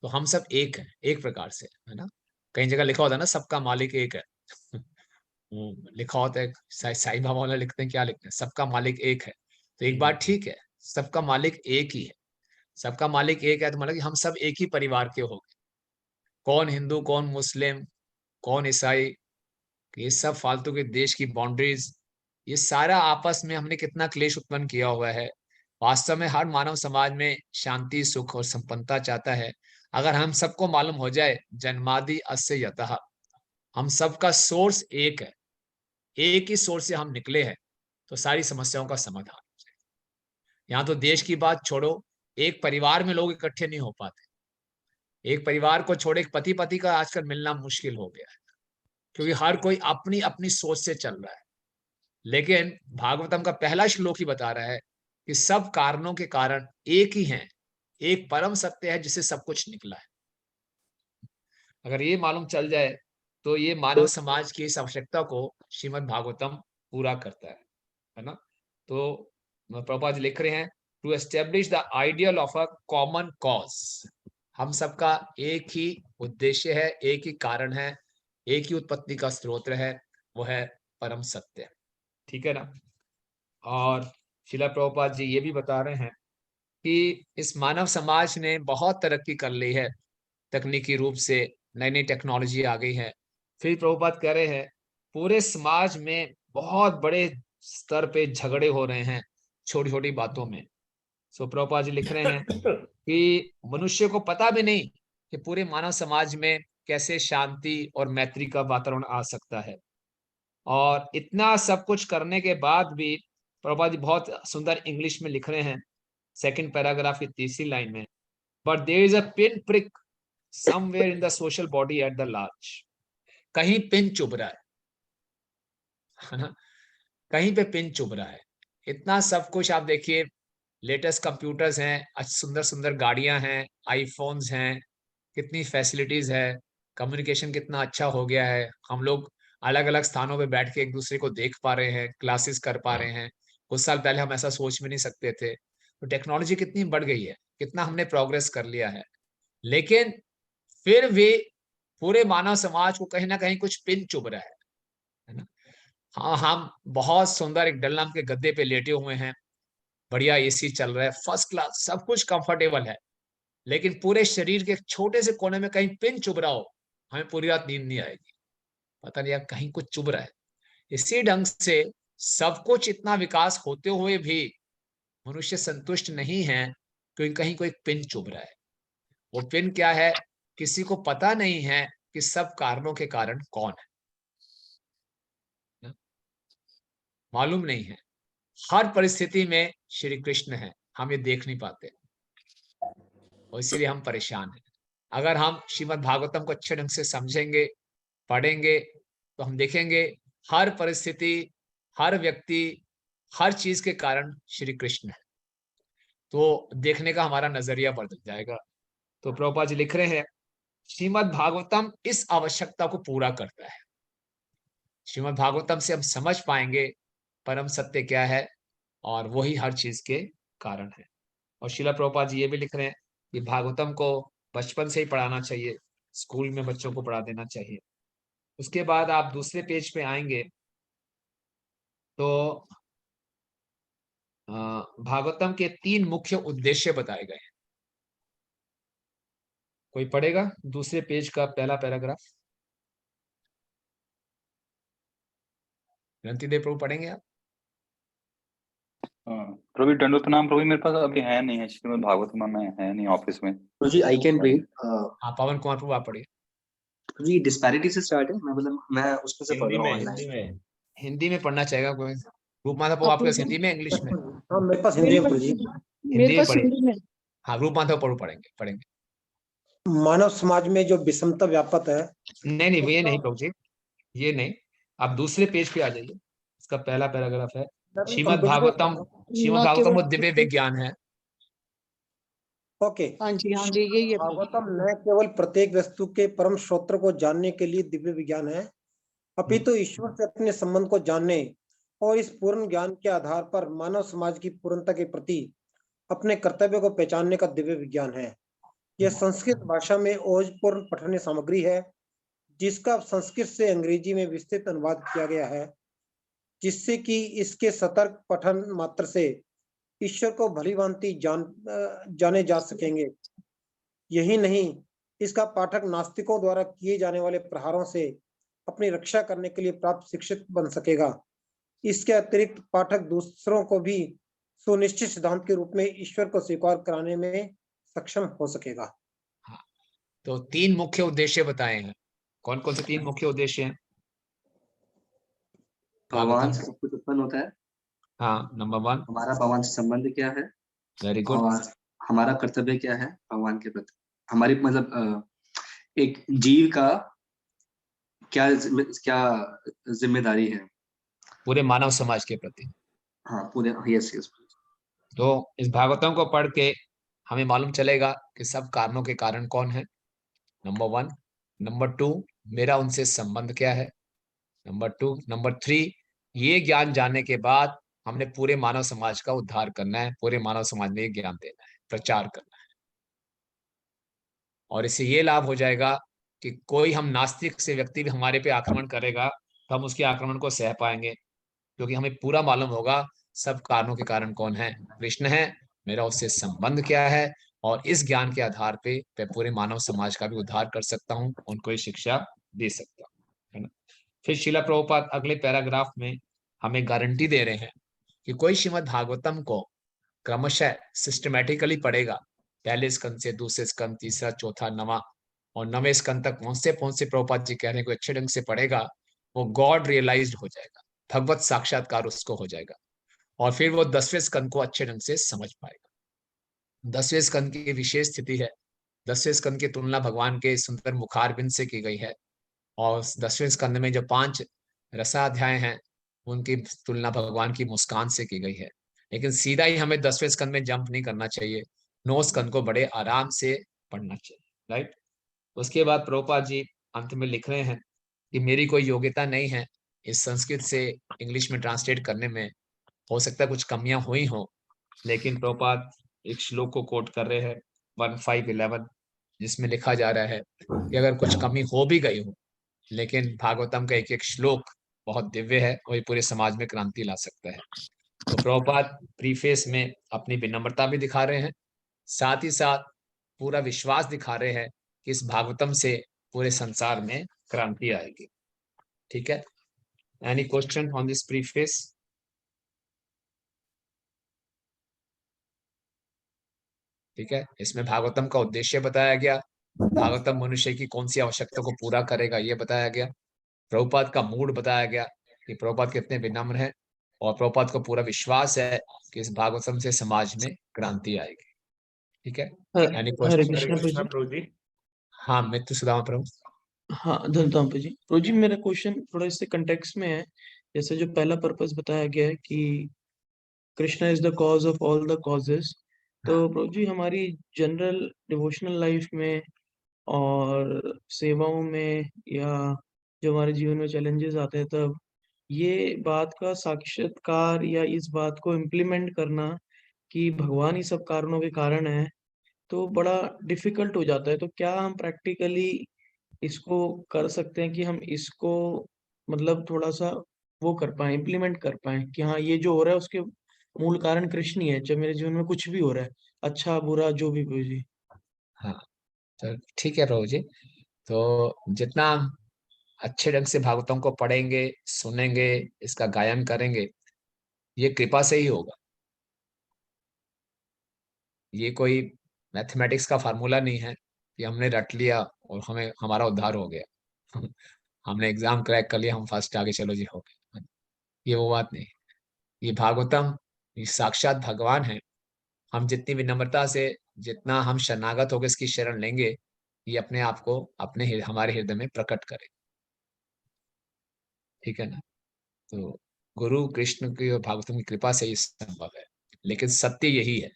तो हम सब एक हैं, एक प्रकार से, है ना? कई जगह लिखा होता है ना, सबका मालिक एक है। लिखा होता है, साईं बाबा वाला लिखते हैं, क्या लिखते हैं? सबका मालिक एक है। तो एक बात ठीक है, सबका मालिक एक ही है। सबका मालिक एक है तो मतलब कि हम सब एक ही परिवार के हो गए। कौन हिंदू, कौन मुस्लिम, कौन ईसाई, ये सब फालतू के देश की बाउंड्रीज, ये सारा आपस में हमने कितना क्लेश उत्पन्न किया हुआ है। वास्तव में हर मानव समाज में शांति, सुख और संपन्नता चाहता है। अगर हम सबको मालूम हो जाए, जन्मादि अस्य यतः, हम सबका सोर्स एक है, एक ही सोर्स से हम निकले हैं, तो सारी समस्याओं का समाधान हो जाए। यहाँ तो देश की बात छोड़ो, एक परिवार में लोग इकट्ठे नहीं हो पाते। एक परिवार को छोड़े, एक पति पति का आजकल मिलना मुश्किल हो गया है, क्योंकि हर कोई अपनी अपनी सोच से चल रहा है। लेकिन भागवतम का पहला श्लोक ही बता रहा है कि सब कारणों के कारण एक ही हैं, एक परम सत्य है जिससे सब कुछ निकला है। अगर ये मालूम चल जाए, तो ये मानव समाज की इस आवश्यकता को श्रीमद् भागवतम पूरा करता है ना? तो प्रभुपाद जी लिख रहे हैं, to establish the ideal of a common cause. हम सबका एक ही उद्देश्य है, एक ही कारण है, एक ही उत्पत्ति का स्रोत है, वो है परम सत्य। ठीक है ना? और शिला प्रभुपाद जी ये भी बता रहे हैं कि इस मानव समाज ने बहुत तरक्की कर ली है, तकनीकी रूप से नई नई टेक्नोलॉजी आ गई है। फिर प्रभुपाद कह रहे हैं, पूरे समाज में बहुत बड़े स्तर पे झगड़े हो रहे हैं छोटी छोटी बातों में। सो प्रभुपाद जी लिख रहे हैं कि मनुष्य को पता भी नहीं कि पूरे मानव समाज में कैसे शांति और मैत्री का वातावरण आ सकता है। और इतना सब कुछ करने के बाद भी प्रभुपाद जी बहुत सुंदर इंग्लिश में लिख रहे हैं, सेकंड पैराग्राफ की तीसरी लाइन में, but there is a pin prick somewhere in the social body at the large. कहीं पिन चुभ रहा है ना? कहीं पे पिन चुभ रहा है। इतना सब कुछ आप देखिए, लेटेस्ट कंप्यूटर्स हैं, सुंदर सुंदर गाड़ियां हैं, आईफोन्स हैं, कितनी फैसिलिटीज है, कम्युनिकेशन कितना अच्छा हो गया है। हम लोग अलग अलग स्थानों पे बैठ के एक दूसरे को देख पा रहे हैं, क्लासेस कर पा रहे हैं। कुछ साल पहले हम ऐसा सोच भी नहीं सकते थे। तो टेक्नोलॉजी कितनी बढ़ गई है, कितना हमने प्रोग्रेस कर लिया है। लेकिन फिर भी पूरे मानव समाज को कहीं ना कहीं कुछ पिन चुभ रहा है ना? हाँ, हम बहुत सुंदर एक डल नाम के गद्दे पे लेटे हुए हैं, बढ़िया एसी चल रहा है, फर्स्ट क्लास, सब कुछ कंफर्टेबल है, लेकिन पूरे शरीर के एक छोटे से कोने में कहीं पिन चुभ रहा हो, हमें पूरी रात नींद नहीं आएगी। पता नहीं यार, कहीं कुछ चुभ रहा है। इसी ढंग से सब कुछ इतना विकास होते हुए भी मनुष्य संतुष्ट नहीं है, क्योंकि कहीं कोई पिन चुभ रहा है। वो पिन क्या है? किसी को पता नहीं है कि सब कारणों के कारण कौन है ना? मालूम नहीं है। हर परिस्थिति में श्री कृष्ण है, हम ये देख नहीं पाते और इसलिए हम परेशान हैं। अगर हम श्रीमद् भागवतम को अच्छे ढंग से समझेंगे, पढ़ेंगे, तो हम देखेंगे हर परिस्थिति, हर व्यक्ति, हर चीज के कारण श्री कृष्ण है। तो देखने का हमारा नजरिया बदल जाएगा। तो प्रभुपाद जी लिख रहे हैं, श्रीमद् भागवतम इस आवश्यकता को पूरा करता है। श्रीमद् भागवतम से हम समझ पाएंगे परम सत्य क्या है, और वही हर चीज के कारण है। और श्रीला प्रभुपाद जी ये भी लिख रहे हैं कि भागवतम को बचपन से ही पढ़ाना चाहिए, स्कूल में बच्चों को पढ़ा देना चाहिए। उसके बाद आप दूसरे पेज पे आएंगे तो भागवतम के 3 मुख्य उद्देश्य बताए गए हैं। कोई पढ़ेगा दूसरे पेज का पहला पैराग्राफ? ग्रंथी देव प्रभु पढ़ेंगे आप? प्रभु दंडोत प्रणाम प्रभु, मेरे पास अभी है नहीं है, श्रीमद् भागवतम में है नहीं ऑफिस में। जी आई कैन रीड। हाँ पवन कुमार प्रभु आप पढ़िए। जी डिस्पैरिटी से स्टार्ट है, मैं उसमें से पढ़ रहा हूँ ऑनलाइन। हिंदी में पढ़ना चाहेगा कोई? रूपमाधव प्रभु आपके पास हिंदी में इंग्लिश में? हाँ मेरे पास हिंदी में प्रभु जी। हिंदी में पढ़िए। हाँ रूपमाधव प्रभु पढ़ेंगे। मानव समाज में जो विषमता व्यापत है। नहीं ये नहीं प्रभु जी, ये नहीं, आप दूसरे पेज पे आ जाइए। इसका पहला पैराग्राफ है श्रीमद् भागवतम वो दिव्य विज्ञान है। ओके हाँ जी यही है। भागवतम न केवल प्रत्येक वस्तु के परम स्रोत को जानने के लिए दिव्य विज्ञान है, अपितु ईश्वर से अपने संबंध को जानने और इस पूर्ण ज्ञान के आधार पर मानव समाज की पूर्णता के प्रति अपने कर्तव्य को पहचानने का दिव्य विज्ञान है। यह संस्कृत भाषा में ओजपूर्ण पठनीय सामग्री है, जिसका संस्कृत से अंग्रेजी में विस्तृत अनुवाद किया गया है, जिससे कि इसके सतर्क पठन मात्र से ईश्वर को भलीभांति जाने जा सकेंगे। यही नहीं, इसका पाठक नास्तिकों द्वारा किए जाने वाले प्रहारों से अपनी रक्षा करने के लिए प्राप्त शिक्षित बन सकेगा। इसके अतिरिक्त पाठक दूसरों को भी सुनिश्चित सिद्धांत के रूप में ईश्वर को स्वीकार कराने में सक्षम हो सकेगा। हाँ, तो 3 मुख्य उद्देश्य बताए हैं। कौन कौन से 3 मुख्य उद्देश्य हैं? भगवान से सब कुछ उत्पन्न होता है। हाँ, नंबर 1 हमारा भगवान से संबंध क्या है। Very good. और हमारा कर्तव्य क्या है भगवान के प्रति, हमारी मतलब एक जीव का क्या जिम्मेदारी है पूरे मानव समाज के प्रति। हाँ पूरे यस। तो इस भागवतम को पढ़ के हमें मालूम चलेगा कि सब कारणों के कारण कौन है, नंबर 1। नंबर 2 मेरा उनसे संबंध क्या है, नंबर 2। नंबर 3 ये ज्ञान जानने के बाद हमने पूरे मानव समाज का उद्धार करना है, पूरे मानव समाज में ये ज्ञान देना है, प्रचार करना है। और इससे ये लाभ हो जाएगा कि कोई हम नास्तिक से व्यक्ति भी हमारे पे आक्रमण करेगा तो हम उसके आक्रमण को सह पाएंगे, क्योंकि हमें पूरा मालूम होगा सब कारणों के कारण कौन है, कृष्ण है, मेरा उससे संबंध क्या है, और इस ज्ञान के आधार पे मैं पूरे मानव समाज का भी उद्धार कर सकता हूँ, उनको ये शिक्षा दे सकता हूँ, है ना। फिर श्रीला प्रभुपाद अगले पैराग्राफ में हमें गारंटी दे रहे हैं कि कोई श्रीमद् भागवतम को क्रमशः सिस्टमेटिकली पढ़ेगा, पहले स्कंद से दूसरे स्कंद, तीसरा, चौथा, 9वां और 9वें स्कंद तक पहुंचते प्रभुपाद जी कह रहे हैं कोई अच्छे ढंग से पढ़ेगा, वो गॉड रियलाइज्ड हो जाएगा, भगवत साक्षात्कार उसको हो जाएगा, और फिर वो 10वें स्कंद को अच्छे ढंग से समझ पाएगा। 10वें स्कंद की विशेष स्थिति है, 10वें स्कंद की तुलना भगवान के सुंदर मुखारबिंद से की गई है, और 10वें स्कंद में जो 5 रसाध्याय हैं उनकी तुलना भगवान की मुस्कान से की गई है। लेकिन सीधा ही हमें 10वें स्कंद में जंप नहीं करना चाहिए, 9 स्कंद को बड़े आराम से पढ़ना चाहिए, राइट। उसके बाद प्रभुपाद जी अंत में लिख रहे हैं कि मेरी कोई योग्यता नहीं है इस संस्कृत से इंग्लिश में ट्रांसलेट करने में, हो सकता है कुछ कमियां हुई हो, लेकिन प्रभुपाद एक श्लोक को कोट कर रहे हैं 1511, जिसमें लिखा जा रहा है कि अगर कुछ कमी हो भी गई हो, लेकिन भागवतम का एक एक श्लोक बहुत दिव्य है और ये पूरे समाज में क्रांति ला सकता है। तो प्रभुपाद प्रीफेस में अपनी विनम्रता भी दिखा रहे हैं, साथ ही साथ पूरा विश्वास दिखा रहे हैं कि इस भागवतम से पूरे संसार में क्रांति आएगी। ठीक है, any question on this preface? ठीक है, इसमें भागवतम का उद्देश्य बताया गया, भागवतम मनुष्य की कौन सी आवश्यकता को पूरा करेगा ये बताया गया, प्रभुपाद का मूड बताया गया कि प्रभुपाद कितने विनम्र है, और प्रभुपाद को पूरा विश्वास है कि इस भागवतम से समाज में क्रांति आएगी। ठीक है, एनी क्वेश्चन प्रभु जी? हाँ मित्र सुदामा प्रभु। हाँ धन्यवाद प्रभु जी। प्रभु जी मेरा क्वेश्चन थोड़ा इससे कंटेक्स्ट में है, जैसे जो पहला पर्पस बताया गया है कि Krishna is the cause of all the causes, तो प्रभु जी हमारी जनरल डिवोशनल लाइफ में और सेवाओं में या जो हमारे जीवन में चैलेंजेस आते हैं तब ये बात का साक्षात्कार या इस बात को इम्प्लीमेंट करना कि भगवान ही सब कारणों के कारण है, तो बड़ा डिफिकल्ट हो जाता है। तो क्या हम प्रैक्टिकली इसको कर सकते हैं कि हम इसको मतलब थोड़ा सा वो कर पाए, इम्प्लीमेंट कर पाए कि हाँ ये जो हो रहा है उसके मूल कारण कृष्ण ही है, चाहे मेरे जीवन में कुछ भी हो रहा है, अच्छा बुरा जो भी प्रभु जी। हाँ, तो ठीक है प्रभु जी। तो जितना हम अच्छे ढंग से भागवतों को पढ़ेंगे, सुनेंगे, इसका गायन करेंगे, ये कृपा से ही होगा। ये कोई मैथमेटिक्स का फार्मूला नहीं है कि हमने रट लिया और हमें हमारा उद्धार हो गया। हमने एग्जाम क्रैक कर लिया, हम फर्स्ट आगे चलो जी हो गए। ये वो बात नहीं। ये भागवतम, ये साक्षात भगवान है। हम जितनी विनम्रता से, जितना हम शरणागत होकर इसकी शरण लेंगे, ये अपने आप को हमारे हृदय में प्रकट करे। ठीक है ना? तो गुरु कृष्ण की और भागवतम की कृपा से ये संभव है। लेकिन सत्य यही है,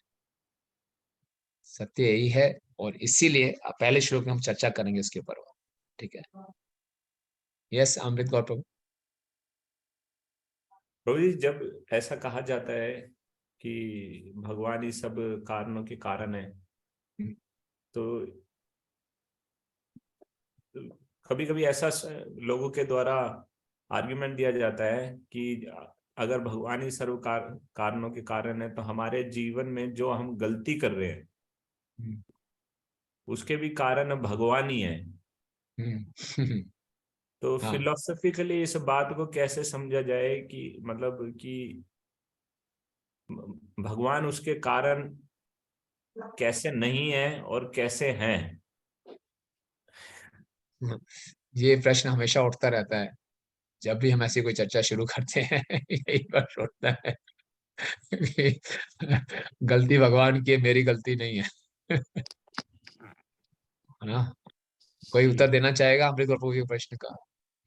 सत्य यही है। और इसीलिए पहले श्लोक में हम चर्चा करेंगे इसके ऊपर। ठीक है? यस अमृत गौर प्रभु। प्रभु जी, जब ऐसा कहा जाता है कि भगवान ही सब कारणों के कारण है, तो कभी कभी ऐसा लोगों के द्वारा आर्ग्यूमेंट दिया जाता है कि अगर भगवान ही सर्व कारणों के कारण है, तो हमारे जीवन में जो हम गलती कर रहे हैं उसके भी कारण भगवान ही है। तो हाँ, फिलोसफिकली इस बात को कैसे समझा जाए कि मतलब कि भगवान उसके कारण कैसे नहीं है और कैसे हैं? ये प्रश्न हमेशा उठता रहता है जब भी हम ऐसी कोई चर्चा शुरू करते हैं। यही प्रश्न उठता है कि गलती भगवान की है, मेरी गलती नहीं है। है ना? कोई उत्तर देना चाहेगा अमृत प्रभु के प्रश्न का?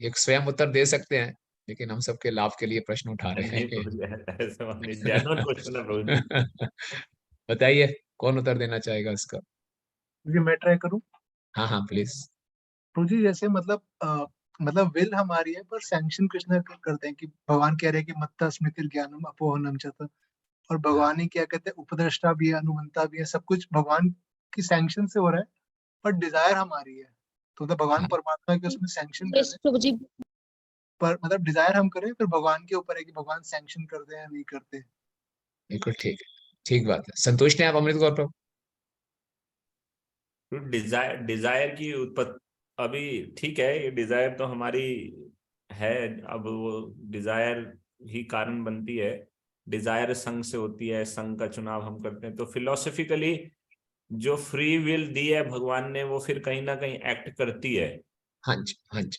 एक स्वयं उत्तर दे सकते हैं, लेकिन हम सबके लाभ के लिए प्रश्न उठा रहे नहीं हैं। प्रभु जी, ऐसा बात नहीं, जेन्युइन क्वेश्चन है प्रभु जी। बताइए, कौन उत्तर देना चाहेगा इसका? जी मैं ट्राई करूं। हाँ हाँ प्लीज। तो जी जैसे मतलब विल हमारी है पर सैंक्शन कृष्ण करते हैं कि भगवान कह रहे हैं कि मत्ता स्मृति ज्ञानम अपोहनम चाहता, और भगवान ही क्या कहते हैं उपदेष्टा भी है, अनुमंता भी है, सब कुछ भगवान की सैंक्शन से हो रहा है। पर डिजायर हमारी है, तो मतलब भगवान हाँ, परमात्मा के उसमें सैंक्शन कर यस रहे हैं। प्रभु जी। पर मतलब डिजायर हम करें, फिर भगवान के ऊपर है कि भगवान सैंक्शन करते हैं या नहीं करते। बिल्कुल ठीक है। ठीक बात है। संतुष्ट हैं आप अमृत गौर प्रभु? तो डिजायर डिजायर की उत्पत्ति अभी ठीक है, ये डिजायर तो हमारी है। अब वो डिजायर ही कारण बनती है। डिजायर संग से होती है, संग का चुनाव हम करते हैं। तो फिलोसफिकली जो फ्री विल दी है भगवान ने, वो फिर कहीं ना कहीं एक्ट करती है। हाँ जी, हाँ जी,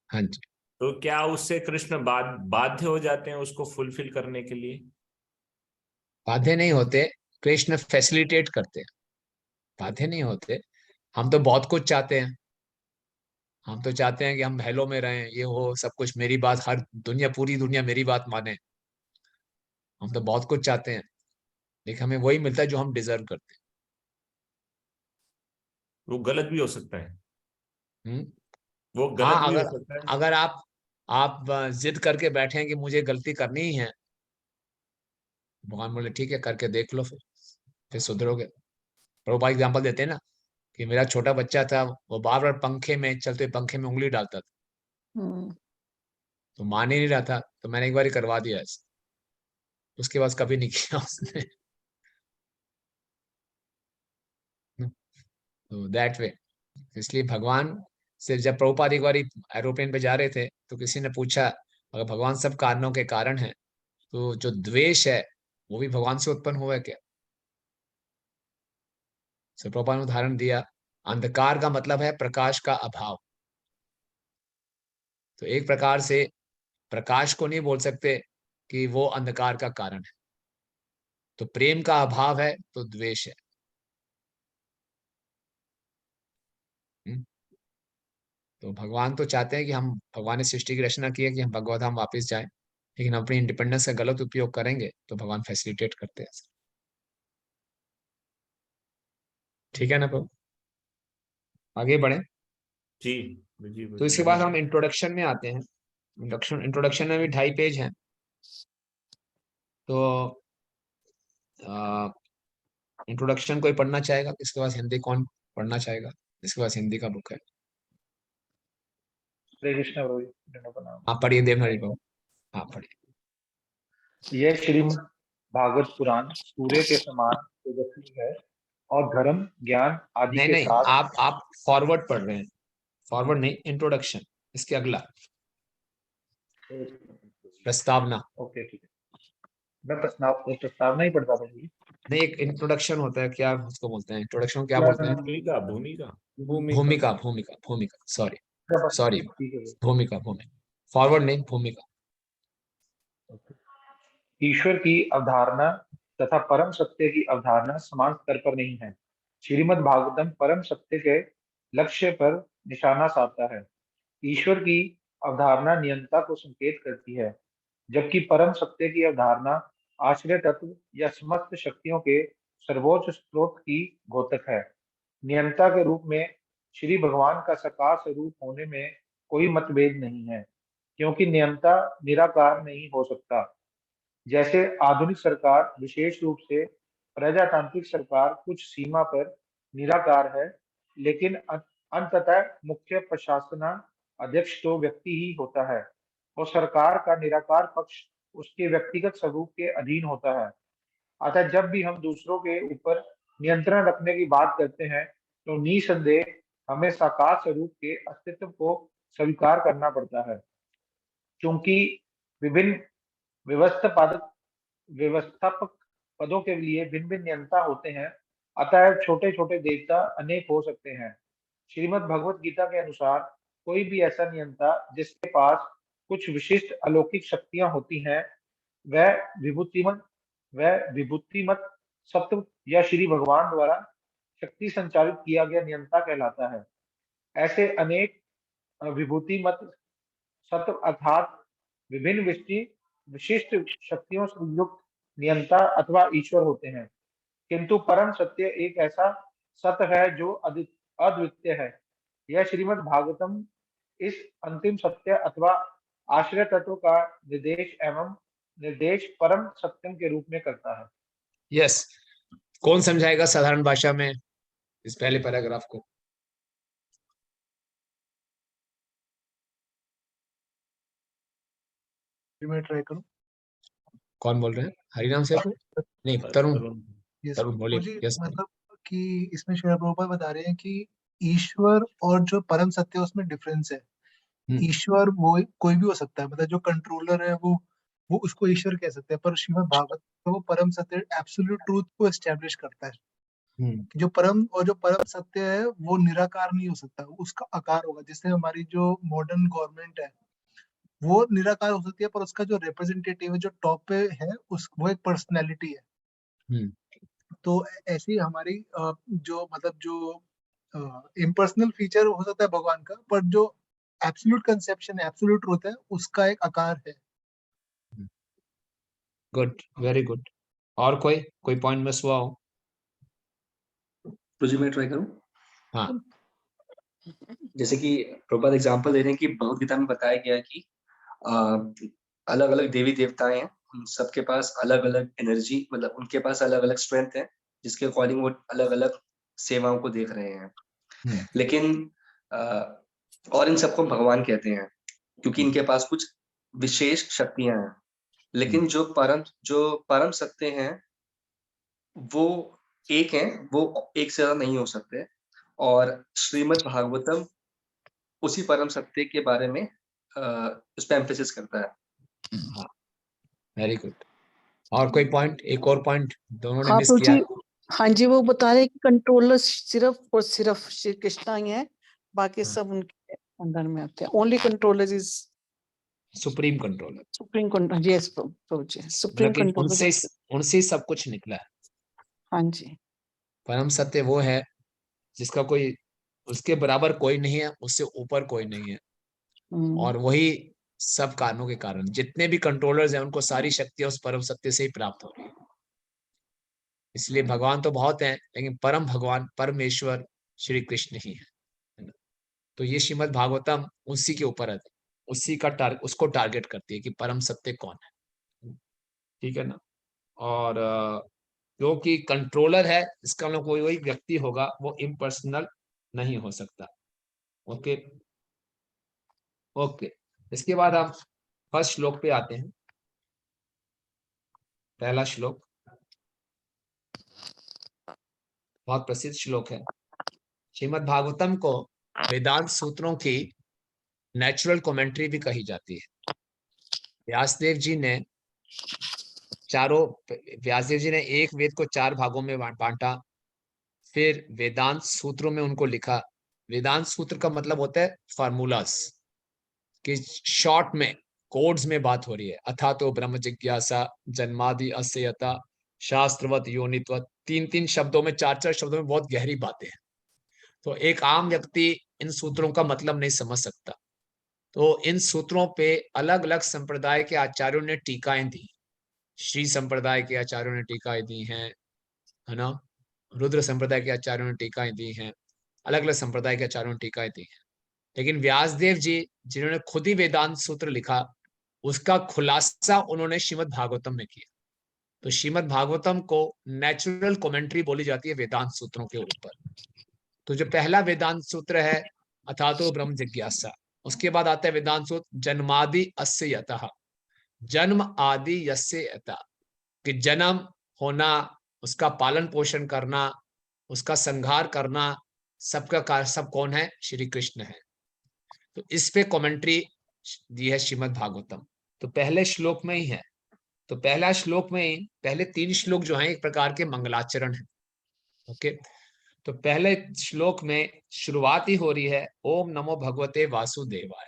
हाँ जी। तो क्या उससे कृष्ण बाध्य हो जाते हैं उसको फुलफिल करने के लिए? बाध्य नहीं होते, कृष्ण फैसिलिटेट करते हैं। बाध्य नहीं होते। हम तो बहुत कुछ चाहते हैं। हम तो चाहते हैं कि हम महलों में रहें, ये हो सब कुछ, मेरी बात हर दुनिया, पूरी दुनिया मेरी बात माने। हम तो बहुत कुछ चाहते हैं, लेकिन हमें वही मिलता है जो हम डिजर्व करते वो गलत भी हो सकता है। हैं। वो गलत हाँ, भी हो अगर सकता है। अगर आप जिद करके बैठे हैं कि मुझे गलती करनी ही है, भगवान बोले ठीक है करके देख लो, फिर सुधरोगे। प्रभुपाद एग्जाम्पल देते हैं ना कि मेरा छोटा बच्चा था, वो बार बार पंखे में, चलते पंखे में उंगली डालता था, तो मान ही नहीं रहा था, तो मैंने एक बार ही करवा दिया ऐसे। उसके बाद कभी नहीं किया उसने। तो दैट वे। इसलिए भगवान से, जब प्रभुपाद एक बार एरोप्लेन पे जा रहे थे, तो किसी ने पूछा अगर भगवान सब कारणों के कारण है, तो जो द्वेष है वो भी भगवान से उत्पन्न हुआ है क्या? तो प्रभुपाद ने उदाहरण दिया, अंधकार का मतलब है प्रकाश का अभाव। तो एक प्रकार से प्रकाश को नहीं बोल सकते कि वो अंधकार का कारण है। तो प्रेम का अभाव है तो द्वेष है। हम्म? तो भगवान तो चाहते हैं कि हम, भगवान ने सृष्टि की रचना की है कि हम भगवत धाम वापस जाएं, लेकिन अपनी इंडिपेंडेंस का गलत उपयोग करेंगे तो भगवान फैसिलिटेट करते हैं। ठीक है ना प्रभु? आगे बढ़े। जी जी तो इसके बाद हम इंट्रोडक्शन में आते हैं। इंट्रोडक्शन में भी 2.5 पेज हैं, तो इंट्रोडक्शन कोई पढ़ना चाहेगा? इसके पास हिंदी कौन पढ़ना चाहेगा? इसके पास हिंदी का बुक है। हरे कृष्ण प्रभु जी, दोनों का नाम। आप पढ़िए देवनागरी बाबू, हाँ पढ़िए। यह श्रीमद् भागवत पुराण सूर्य के समान तेजस्वी है और धर्म ज्ञान आदि नहीं के नहीं, साथ। आप फॉरवर्ड पढ़ रहे हैं, फॉरवर्ड नहीं, इंट्रोडक्शन, इसके अगला प्रस्तावना। ओके ठीक है, मैं प्रस्तावना ही पढ़ता था जी। नहीं, एक इंट्रोडक्शन होता है, क्या उसको बोलते हैं? इंट्रोडक्शन क्या बोलते हैं? भूमिका भूमिका भूमिका, भूमिका, भूमिका, सॉरी सॉरी, ठीक है। भूमिका, भूमिका, फॉरवर्ड नहीं, भूमिका। ईश्वर की अवधारणा तथा परम सत्य की अवधारणा समान स्तर पर नहीं है। श्रीमद् भागवतम परम सत्य के लक्ष्य पर निशाना साधता है। ईश्वर की अवधारणा नियंता को संकेत करती है, जबकि परम सत्य की अवधारणा आश्रय तत्व या समस्त शक्तियों के सर्वोच्च स्रोत की घोतक है। नियंता के रूप में श्री भगवान का साकार स्वरूप होने में कोई मतभेद नहीं है, क्योंकि नियंता निराकार नहीं हो सकता। जैसे आधुनिक सरकार, विशेष रूप से प्रजातांत्रिक सरकार, कुछ सीमा पर निराकार है, लेकिन अंततः मुख्य प्रशासन अध्यक्ष तो व्यक्ति ही होता है और सरकार का निराकार पक्ष उसके व्यक्तिगत स्वरूप के अधीन होता है। अतः जब भी हम दूसरों के ऊपर नियंत्रण रखने की बात करते हैं, तो निसंदेह हमें साकार स्वरूप के अस्तित्व को स्वीकार करना पड़ता है। क्योंकि विभिन्न व्यवस्थापक पदों के लिए भिन्न भिन्न नियंता होते हैं, अतः छोटे छोटे देवता अनेक हो सकते हैं। श्रीमद् भगवत गीता के अनुसार कोई भी ऐसा नियंता जिसके पास कुछ विशिष्ट अलौकिक शक्तियां होती हैं, वह विभूतिमत सत्व या श्री भगवान द्वारा शक्ति संचालित किया गया नियंता कहलाता है। ऐसे अनेक विभूतिमत सत्व अर्थात विभिन्न विशिष्ट शक्तियों से युक्त नियंता अथवा ईश्वर होते हैं, किंतु परम सत्य एक ऐसा सत्य है जो अद्वितीय है। यह श्रीमद् भागवतम इस अंतिम सत्य अथवा आश्रय तत्व का निर्देश परम सत्यम के रूप में करता है। यस, कौन समझाएगा साधारण भाषा में इस पहले पैराग्राफ को? मैं ट्राई करूं। कौन बोल रहे हैं? हरिनाम से नहीं, तरुण, तरुण बोलिए। मुझे यस, मतलब कि इसमें श्रील प्रभुपाद बता रहे हैं कि ईश्वर और जो परम सत्य है उसमें डिफरेंस है। ईश्वर वो कोई भी हो सकता है, मतलब जो कंट्रोलर है वो उसको ईश्वर कह सकते हैं, पर श्रीमद् भागवत वो परम सत्य एब्सोल्यूट ट्रूथ को एस्टेब्लिश करता है। जो परम सत्य है वो निराकार नहीं हो सकता, उसका आकार होगा। जैसे हमारी जो मॉडर्न गवर्नमेंट है वो निराकार हो सकती है, पर उसका जो रिप्रेजेंटेटिव है जो टॉप पे है वो एक पर्सनैलिटी है। तो ऐसी हमारी जो मतलब जो इम्पर्सनल फीचर हो सकता है भगवान का, पर जो एब्सोल्यूट कंसेप्शन है, एब्सोल्यूट ट्रूथ है, उसका एक आकार है। Good, very good. और कोई पॉइंट मिस हुआ हो? तो जी मैं ट्राई करूं। हाँ, जैसे कि प्रभुपाद एग्जांपल दे रहे हैं कि भगवद गीता में बताया गया है कि अलग अलग देवी देवताएं हैं, उन सबके पास अलग अलग एनर्जी, मतलब उनके पास अलग अलग स्ट्रेंथ है, जिसके अकॉर्डिंग वो अलग अलग सेवाओं को देख रहे हैं। लेकिन और इन सबको भगवान कहते हैं क्योंकि इनके पास कुछ विशेष शक्तियां हैं। लेकिन जो परम सत्य हैं वो एक हैं, वो एक से ज्यादा नहीं हो सकते। और श्रीमद् भागवतम उसी परम सत्य के बारे में उस पर एम्फेसिस करता है। Very good. और कोई पॉइंट? एक और पॉइंट दोनों ने हाँ मिस किया। हाँ जी, वो बता रहे हैं कि कंट्रोलर सिर्फ और सिर्फ श्री कृष्ण ही है, बाकी सब उनके अंडर में आते हैं। Only controller is supreme controller. Supreme controller, yes प्रभु जी, सुप्रीम कंट्रोलर उनसे सब कुछ निकला है। हाँ जी, परम सत्य वो है जिसका कोई उसके बराबर कोई नहीं है, उससे ऊपर कोई नहीं है, और वही सब कारणों के कारण जितने भी कंट्रोलर्स हैं उनको सारी शक्तियां उस परम सत्य से ही प्राप्त हो रही है। इसलिए भगवान तो बहुत हैं, लेकिन परम भगवान परमेश्वर श्री कृष्ण ही है। तो ये श्रीमद् भागवतम उसी के ऊपर है, उसको टारगेट करती है कि परम सत्य कौन है, ठीक है ना। और जो कि कंट्रोलर है, इसका मतलब कोई वही व्यक्ति होगा, वो इम्पर्सनल नहीं हो सकता। ओके ओके, इसके बाद हम फर्स्ट श्लोक पे आते हैं। पहला श्लोक बहुत प्रसिद्ध श्लोक है। श्रीमद् भागवतम को वेदांत सूत्रों की नेचुरल कमेंट्री भी कही जाती है। व्यासदेव जी ने एक वेद को 4 भागों में बांटा, फिर वेदांत सूत्रों में उनको लिखा। वेदांत सूत्र का मतलब होता है फार्मूलास, कि शॉर्ट में कोड्स में बात हो रही है। अथा तो ब्रह्म जिज्ञासा, जन्मादि अस्यता, शास्त्रवत योनित्वत, 3-3 शब्दों में, 4-4 शब्दों में बहुत गहरी बातें हैं। तो एक आम व्यक्ति इन सूत्रों का मतलब नहीं समझ सकता। तो इन सूत्रों पे अलग अलग संप्रदाय के आचार्यों ने टीकाएं दी। श्री संप्रदाय के आचार्यों ने टीकाएं दी हैं, है ना। रुद्र संप्रदाय के आचार्यों ने टीकाएं दी हैं, अलग अलग संप्रदाय के आचार्यों ने टीकाएं दी हैं। लेकिन व्यासदेव जी, जिन्होंने खुद ही वेदांत सूत्र लिखा, उसका खुलासा उन्होंने श्रीमद् भागवतम में किया। तो श्रीमद् भागवतम को नेचुरल कमेंट्री बोली जाती है वेदांत सूत्रों के ऊपर। तो जो पहला वेदांत सूत्र है अथातो ब्रह्म जिज्ञासा, उसके बाद आता है वेदांत सूत्र जन्मादि अस्य यतः, जन्म आदि यस्य यतः, कि जन्म होना, उसका पालन पोषण करना, उसका संहार करना, सब कौन है? श्री कृष्ण है। तो इस पे कमेंट्री दी है श्रीमद् भागवतम। तो पहले श्लोक में ही है। तो पहला श्लोक में ही पहले 3 श्लोक जो हैं एक प्रकार के मंगलाचरण है। ओके, तो पहले श्लोक में शुरुआत ही हो रही है ओम नमो भगवते वासुदेवाय।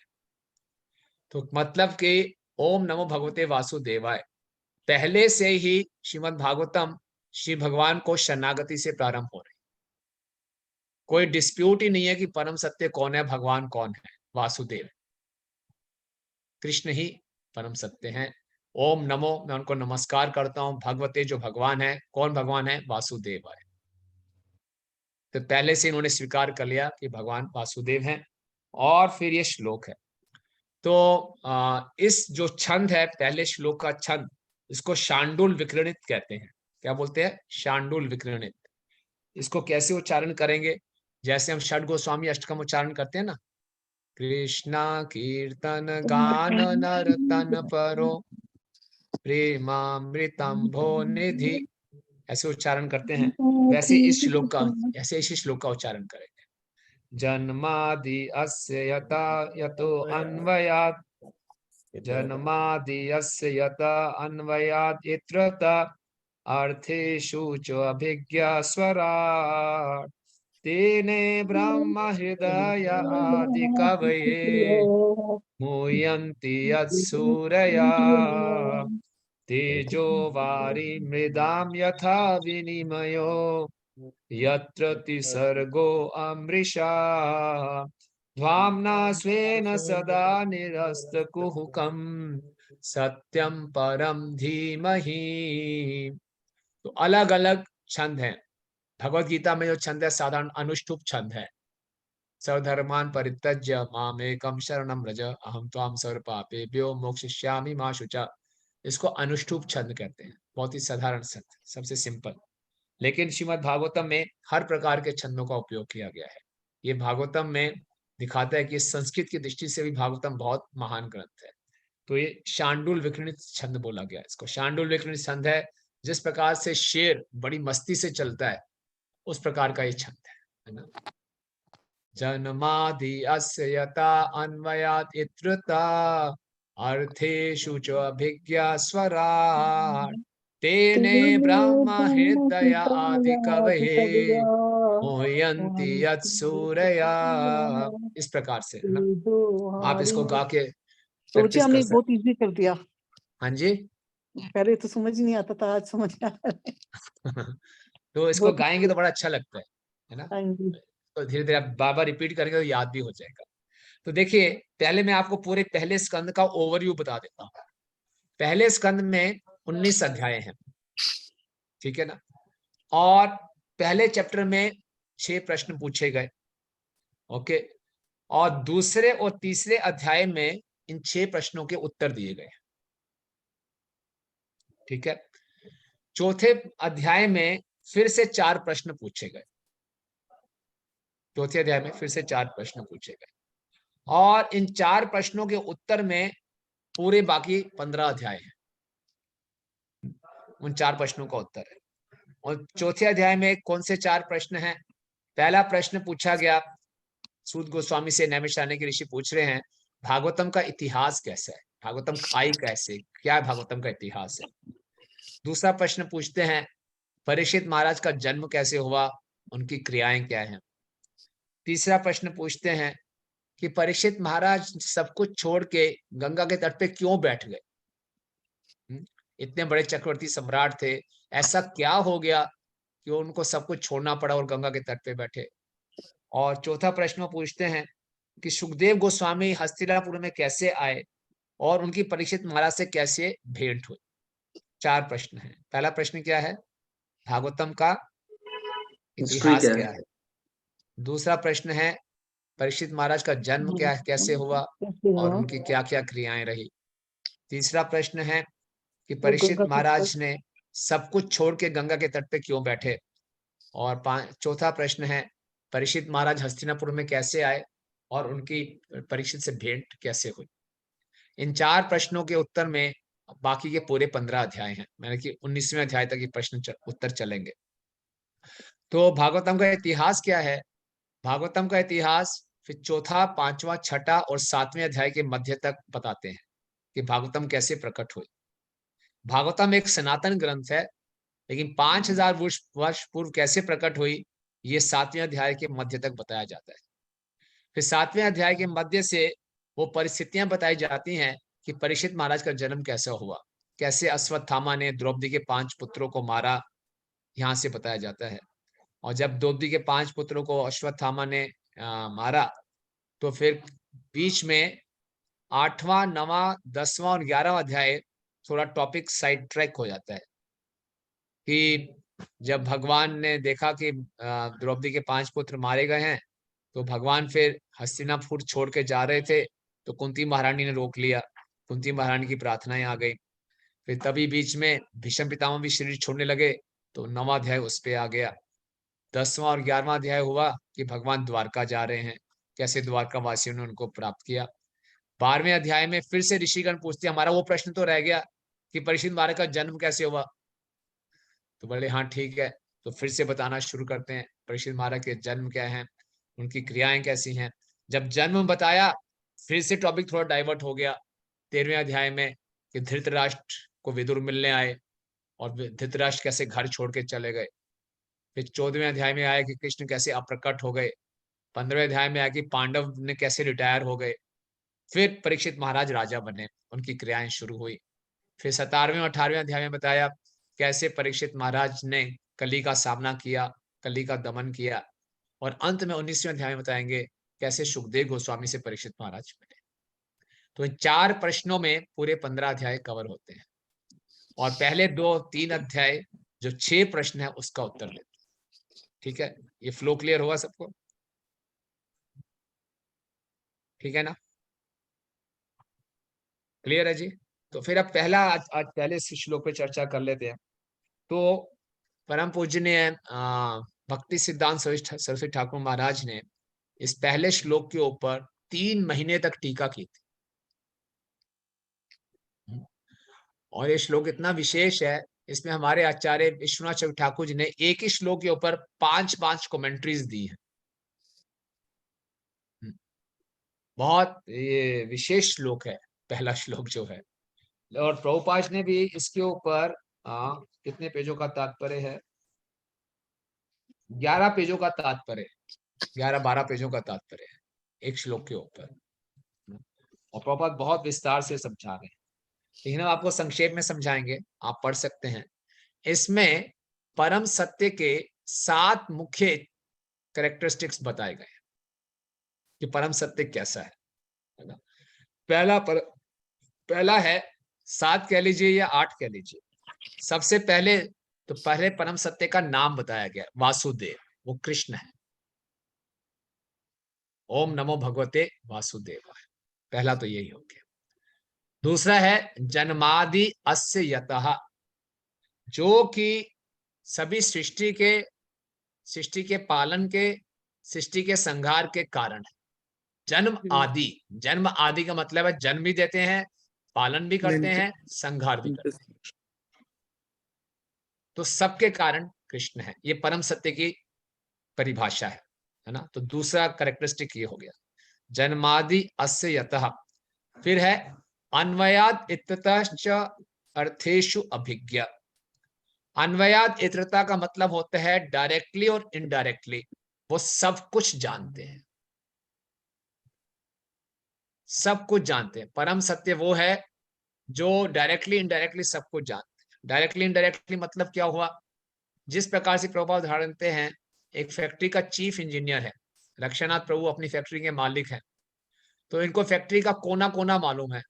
तो मतलब कि ओम नमो भगवते वासुदेवाय, पहले से ही श्रीमद् भागवतम श्री भगवान को शरणागति से प्रारंभ हो रही। कोई डिस्प्यूट ही नहीं है कि परम सत्य कौन है, भगवान कौन है, वासुदेव, कृष्ण ही परम सत्य हैं। ओम नमो, मैं उनको नमस्कार करता हूं। भगवते, जो भगवान है, कौन भगवान है? वासुदेव है। तो पहले से इन्होंने स्वीकार कर लिया कि भगवान वासुदेव हैं। और फिर ये श्लोक है। तो इस जो छंद है, पहले श्लोक का छंद, इसको शांडुल विकृणित कहते हैं। क्या बोलते हैं? शांडुल विकृणित। इसको कैसे उच्चारण करेंगे? जैसे हम षड गोस्वामी अष्टकम उच्चारण करते हैं ना, कृष्णा कीर्तन गान नर्तन परो प्रेमामृतम भो निधि, ऐसे उच्चारण करते हैं। वैसे इस श्लोक का उच्चारण करेंगे। जन्मादि अस्य यता यतो अन्वयात्, जन्मादि अस्य यता अन्वयात् इत्रता अर्थेषु च अभिज्ञा स्वराट्, तेने ब्रह्म हृदय आदि कवये मुह्यन्ति यत्सूरया, तेजो वारि मृदाम यथा विनिमयो यत्र त्रिसर्गो अमृषा, ध्वाम्ना स्वेन सदा निरस्तकुहकं सत्यं परम धीमहि। तो अलग अलग छंद हैं। भगवत गीता में जो छंद है साधारण अनुष्ठुप छंद है। सर्वधर्मान् परित्यज्य मामेकं शरणं व्रज अहं त्वां सर्वपापेभ्यो मोक्षयिष्यामि मा शुचा। इसको अनुष्ठुप छंद कहते हैं। बहुत ही साधारण छंद, सबसे सिंपल। लेकिन श्रीमद् भागवतम में हर प्रकार के छंदों का उपयोग किया गया है। ये भागवतम में दिखाता है कि संस्कृत की दृष्टि से भी भागवतम बहुत महान ग्रंथ है। तो ये शांडुल विकृणित छंद बोला गया। इसको शांडुल विकृणित छंद है। जिस प्रकार से शेर बड़ी मस्ती से चलता है, उस प्रकार का ये छंद है ना। जन्मादि अस्य यता अन्वयात् इत्रता अर्थेषु च अभिज्ञा स्वराट्, तेने ब्रह्म हृदय आदि कवये मुह्यन्ति यत्सूरया। इस प्रकार से है ना। आप इसको गा के प्रैक्टिस हमने कर सकते। बहुत इजी कर दिया। हाँ जी। पहले तो समझ नहीं आता था, आज समझ आ रहा है। तो इसको गाएंगे तो बड़ा अच्छा लगता है ना। हाँ जी। तो धीरे धीरे आप बार बार रिपीट करेंगे तो याद भी हो जाएगा। तो देखिए, पहले मैं आपको पूरे पहले स्कंद का ओवरव्यू बता देता हूँ। पहले स्कंद में 19 अध्याय हैं, ठीक है ना। और पहले चैप्टर में 6 प्रश्न पूछे गए। ओके। और दूसरे और तीसरे अध्याय में इन 6 प्रश्नों के उत्तर दिए गए। ठीक है। चौथे अध्याय में फिर से 4 प्रश्न पूछे गए। चौथे अध्याय में फिर से 4 प्रश्न पूछे गए और इन 4 प्रश्नों के उत्तर में पूरे बाकी 15 अध्याय हैं। उन 4 प्रश्नों का उत्तर है। और चौथे अध्याय में कौन से 4 प्रश्न हैं? पहला प्रश्न पूछा गया, सूत गोस्वामी से नैमिषारण्य के ऋषि पूछ रहे हैं, भागवतम का इतिहास कैसा है? भागवतम आई कैसे? क्या भागवतम का इतिहास है? दूसरा प्रश्न पूछते हैं, परीक्षित महाराज का जन्म कैसे हुआ? उनकी क्रियाएं क्या हैं? तीसरा प्रश्न पूछते हैं कि परीक्षित महाराज सब कुछ छोड़ के गंगा के तट पे क्यों बैठ गए? इतने बड़े चक्रवर्ती सम्राट थे, ऐसा क्या हो गया कि उनको सब कुछ छोड़ना पड़ा और गंगा के तट पे बैठे? और चौथा प्रश्न पूछते हैं कि सुखदेव गोस्वामी हस्तिनापुर में कैसे आए और उनकी परीक्षित महाराज से कैसे भेंट हुई? 4 प्रश्न हैं। पहला प्रश्न क्या है? भागवतम का इतिहास क्या है? दूसरा प्रश्न है, परीक्षित महाराज का जन्म क्या कैसे हुआ और उनकी क्या क्या क्रियाएं रही? तीसरा प्रश्न है कि परीक्षित महाराज ने सब कुछ छोड़ के गंगा के तट पे क्यों बैठे? और चौथा प्रश्न है, परीक्षित महाराज हस्तिनापुर में कैसे आए और उनकी परीक्षित से भेंट कैसे हुई? इन 4 प्रश्नों के उत्तर में बाकी के पूरे 15 अध्याय हैं। मैंने कि 19वें अध्याय तक ये प्रश्न उत्तर चलेंगे। तो भागवतम का इतिहास क्या है? भागवतम का इतिहास फिर चौथा, 5वां, 6ठा और 7वें अध्याय के मध्य तक बताते हैं कि भागवतम कैसे प्रकट हुई। भागवतम एक सनातन ग्रंथ है, लेकिन 5000 वर्ष पूर्व कैसे प्रकट हुई, ये 7वें अध्याय के मध्य तक बताया जाता है। फिर 7वें अध्याय के मध्य से वो परिस्थितियां बताई जाती हैं कि परीक्षित महाराज का जन्म कैसे हुआ, कैसे अश्वत्थामा ने द्रौपदी के 5 पुत्रों को मारा, यहाँ से बताया जाता है। और जब द्रौपदी के 5 पुत्रों को अश्वत्थामा ने मारा, तो फिर बीच में 8वां, 9वां, 10वां और 11वां अध्याय थोड़ा टॉपिक साइड ट्रैक हो जाता है कि जब भगवान ने देखा कि द्रौपदी के 5 पुत्र मारे गए हैं, तो भगवान फिर हस्तिनापुर छोड़ के जा रहे थे, तो कुंती महारानी ने रोक लिया। कुंती महारानी की प्रार्थनाएं आ गई। फिर तभी बीच में भीष्म पितामह भी शरीर छोड़ने लगे, तो 9वां अध्याय उस पे आ गया। 10वां और 11वां अध्याय हुआ कि भगवान द्वारका जा रहे हैं, कैसे द्वारका वासियों ने उनको प्राप्त किया। 12वें अध्याय में फिर से ऋषिगण पूछते, हमारा वो प्रश्न तो रह गया कि परीक्षित महाराज का जन्म कैसे हुआ? तो बोले हाँ ठीक है, तो फिर से बताना शुरू करते हैं परीक्षित महाराज के जन्म क्या है, उनकी क्रियाएं कैसी हैं। जब जन्म बताया, फिर से टॉपिक थोड़ा डाइवर्ट हो गया 13वें अध्याय में कि धृतराष्ट्र को विदुर मिलने आए और धृतराष्ट्र कैसे घर छोड़ के चले गए। फिर 14वें अध्याय में आया कि कृष्ण कैसे अप्रकट हो गए। 15वें अध्याय में आया कि पांडव ने कैसे रिटायर हो गए। फिर परीक्षित महाराज राजा बने, उनकी क्रियाएं शुरू हुई। फिर 17वें और 18वें अध्याय में बताया कैसे परीक्षित महाराज ने कली का सामना किया, कली का दमन किया। और अंत में 19वें अध्याय में बताएंगे कैसे सुखदेव गोस्वामी से परीक्षित महाराज मिले। तो इन 4 प्रश्नों में पूरे 15 अध्याय कवर होते हैं और पहले 2-3 अध्याय जो 6 प्रश्न है उसका उत्तर देते हैं। ठीक है, ये फ्लो क्लियर होगा सबको? ठीक है ना? क्लियर है जी? तो फिर अब आज पहले श्लोक पे चर्चा कर लेते हैं। तो परम पूजनीय भक्ति सिद्धांत सरस्वती ठाकुर महाराज ने इस पहले श्लोक के ऊपर 3 महीने तक टीका की थी। और ये श्लोक इतना विशेष है, इसमें हमारे आचार्य विश्वनाथ चक्रवर्ती ठाकुर जी ने एक ही श्लोक के ऊपर 5-5 कमेंट्रीज दी है। बहुत ये विशेष श्लोक है पहला श्लोक जो है। और प्रभुपाद ने भी इसके ऊपर कितने पेजों का तात्पर्य है? 11 पेजों का तात्पर्य, 11-12 पेजों का तात्पर्य है एक श्लोक के ऊपर। और प्रभुपाद बहुत विस्तार से समझा रहे हैं, लेकिन हम आपको संक्षेप में समझाएंगे, आप पढ़ सकते हैं। इसमें परम सत्य के 7 मुख्य कैरेक्टरिस्टिक्स बताए गए कि परम सत्य कैसा है ना। पहला है 7 कह लीजिए या 8 कह लीजिए। सबसे पहले परम सत्य का नाम बताया गया, वासुदेव, वो कृष्ण है। ओम नमो भगवते वासुदेवाय, पहला तो यही हो गया। दूसरा है जन्मादि अस्य यतः, जो कि सभी सृष्टि के पालन के, सृष्टि के संहार के कारण है। जन्म आदि, जन्म आदि का मतलब है जन्म भी देते हैं, पालन भी करते हैं, संहार भी करते हैं। तो सबके कारण कृष्ण है। ये परम सत्य की परिभाषा है ना। तो दूसरा कैरेक्टरिस्टिक ये हो गया, जन्मादि अस्य यतः। फिर है अन्वयाद इत्यतश्च अर्थेषु अभिज्ञ। अन्वयाद इत्रता का मतलब होता है डायरेक्टली और इनडायरेक्टली वो सब कुछ जानते हैं, सब कुछ जानते हैं। परम सत्य वो है जो डायरेक्टली इनडायरेक्टली सब कुछ जानते हैं। डायरेक्टली इनडायरेक्टली मतलब क्या हुआ, जिस प्रकार से प्रभुपाद उदाहरण देते हैं, एक फैक्ट्री का चीफ इंजीनियर है, रक्षानाथ प्रभु अपनी फैक्ट्री के मालिक हैं, तो इनको फैक्ट्री का कोना कोना मालूम है,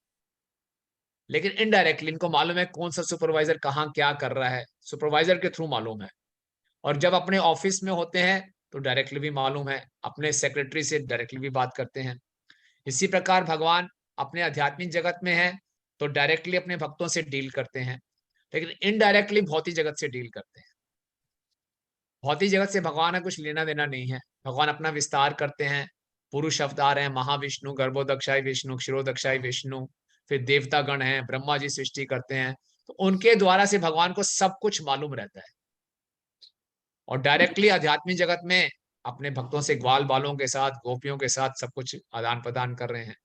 लेकिन इनडायरेक्टली इनको मालूम है कौन सा सुपरवाइजर कहाँ क्या कर रहा है, सुपरवाइजर के थ्रू मालूम है। और जब अपने ऑफिस में होते हैं तो डायरेक्टली भी मालूम है, अपने सेक्रेटरी से डायरेक्टली भी बात करते हैं। इसी प्रकार भगवान अपने आध्यात्मिक जगत में है तो डायरेक्टली अपने भक्तों से डील करते हैं, लेकिन इनडायरेक्टली भौतिक जगत से डील करते हैं। भौतिक जगत से भगवान का कुछ लेना देना नहीं है। भगवान अपना विस्तार करते हैं, पुरुष अवतार हैं, महाविष्णु, गर्भोदक्षाई विष्णु, क्षीरोदक्षाई विष्णु, फिर देवता गण हैं, ब्रह्मा जी सृष्टि करते हैं, तो उनके द्वारा से भगवान को सब कुछ मालूम रहता है। और डायरेक्टली आध्यात्मिक जगत में अपने भक्तों से, ग्वाल बालों के साथ, गोपियों के साथ सब कुछ आदान प्रदान कर रहे हैं।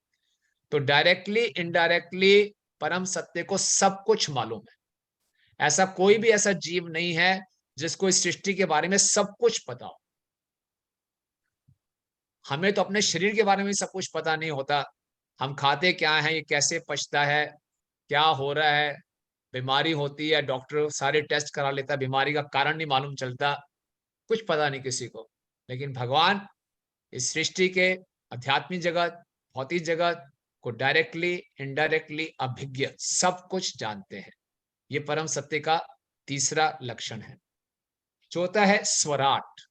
तो डायरेक्टली इनडायरेक्टली परम सत्य को सब कुछ मालूम है। ऐसा कोई भी ऐसा जीव नहीं है जिसको इस सृष्टि के बारे में सब कुछ पता हो। हमें तो अपने शरीर के बारे में सब कुछ पता नहीं होता, हम खाते क्या हैं, ये कैसे पचता है, क्या हो रहा है, बीमारी होती है, डॉक्टर सारे टेस्ट करा लेता है, बीमारी का कारण नहीं मालूम चलता, कुछ पता नहीं किसी को। लेकिन भगवान इस सृष्टि के आध्यात्मिक जगत, भौतिक जगत को डायरेक्टली इनडायरेक्टली अभिज्ञ सब कुछ जानते हैं। ये परम सत्य का तीसरा लक्षण है। चौथा है स्वराट।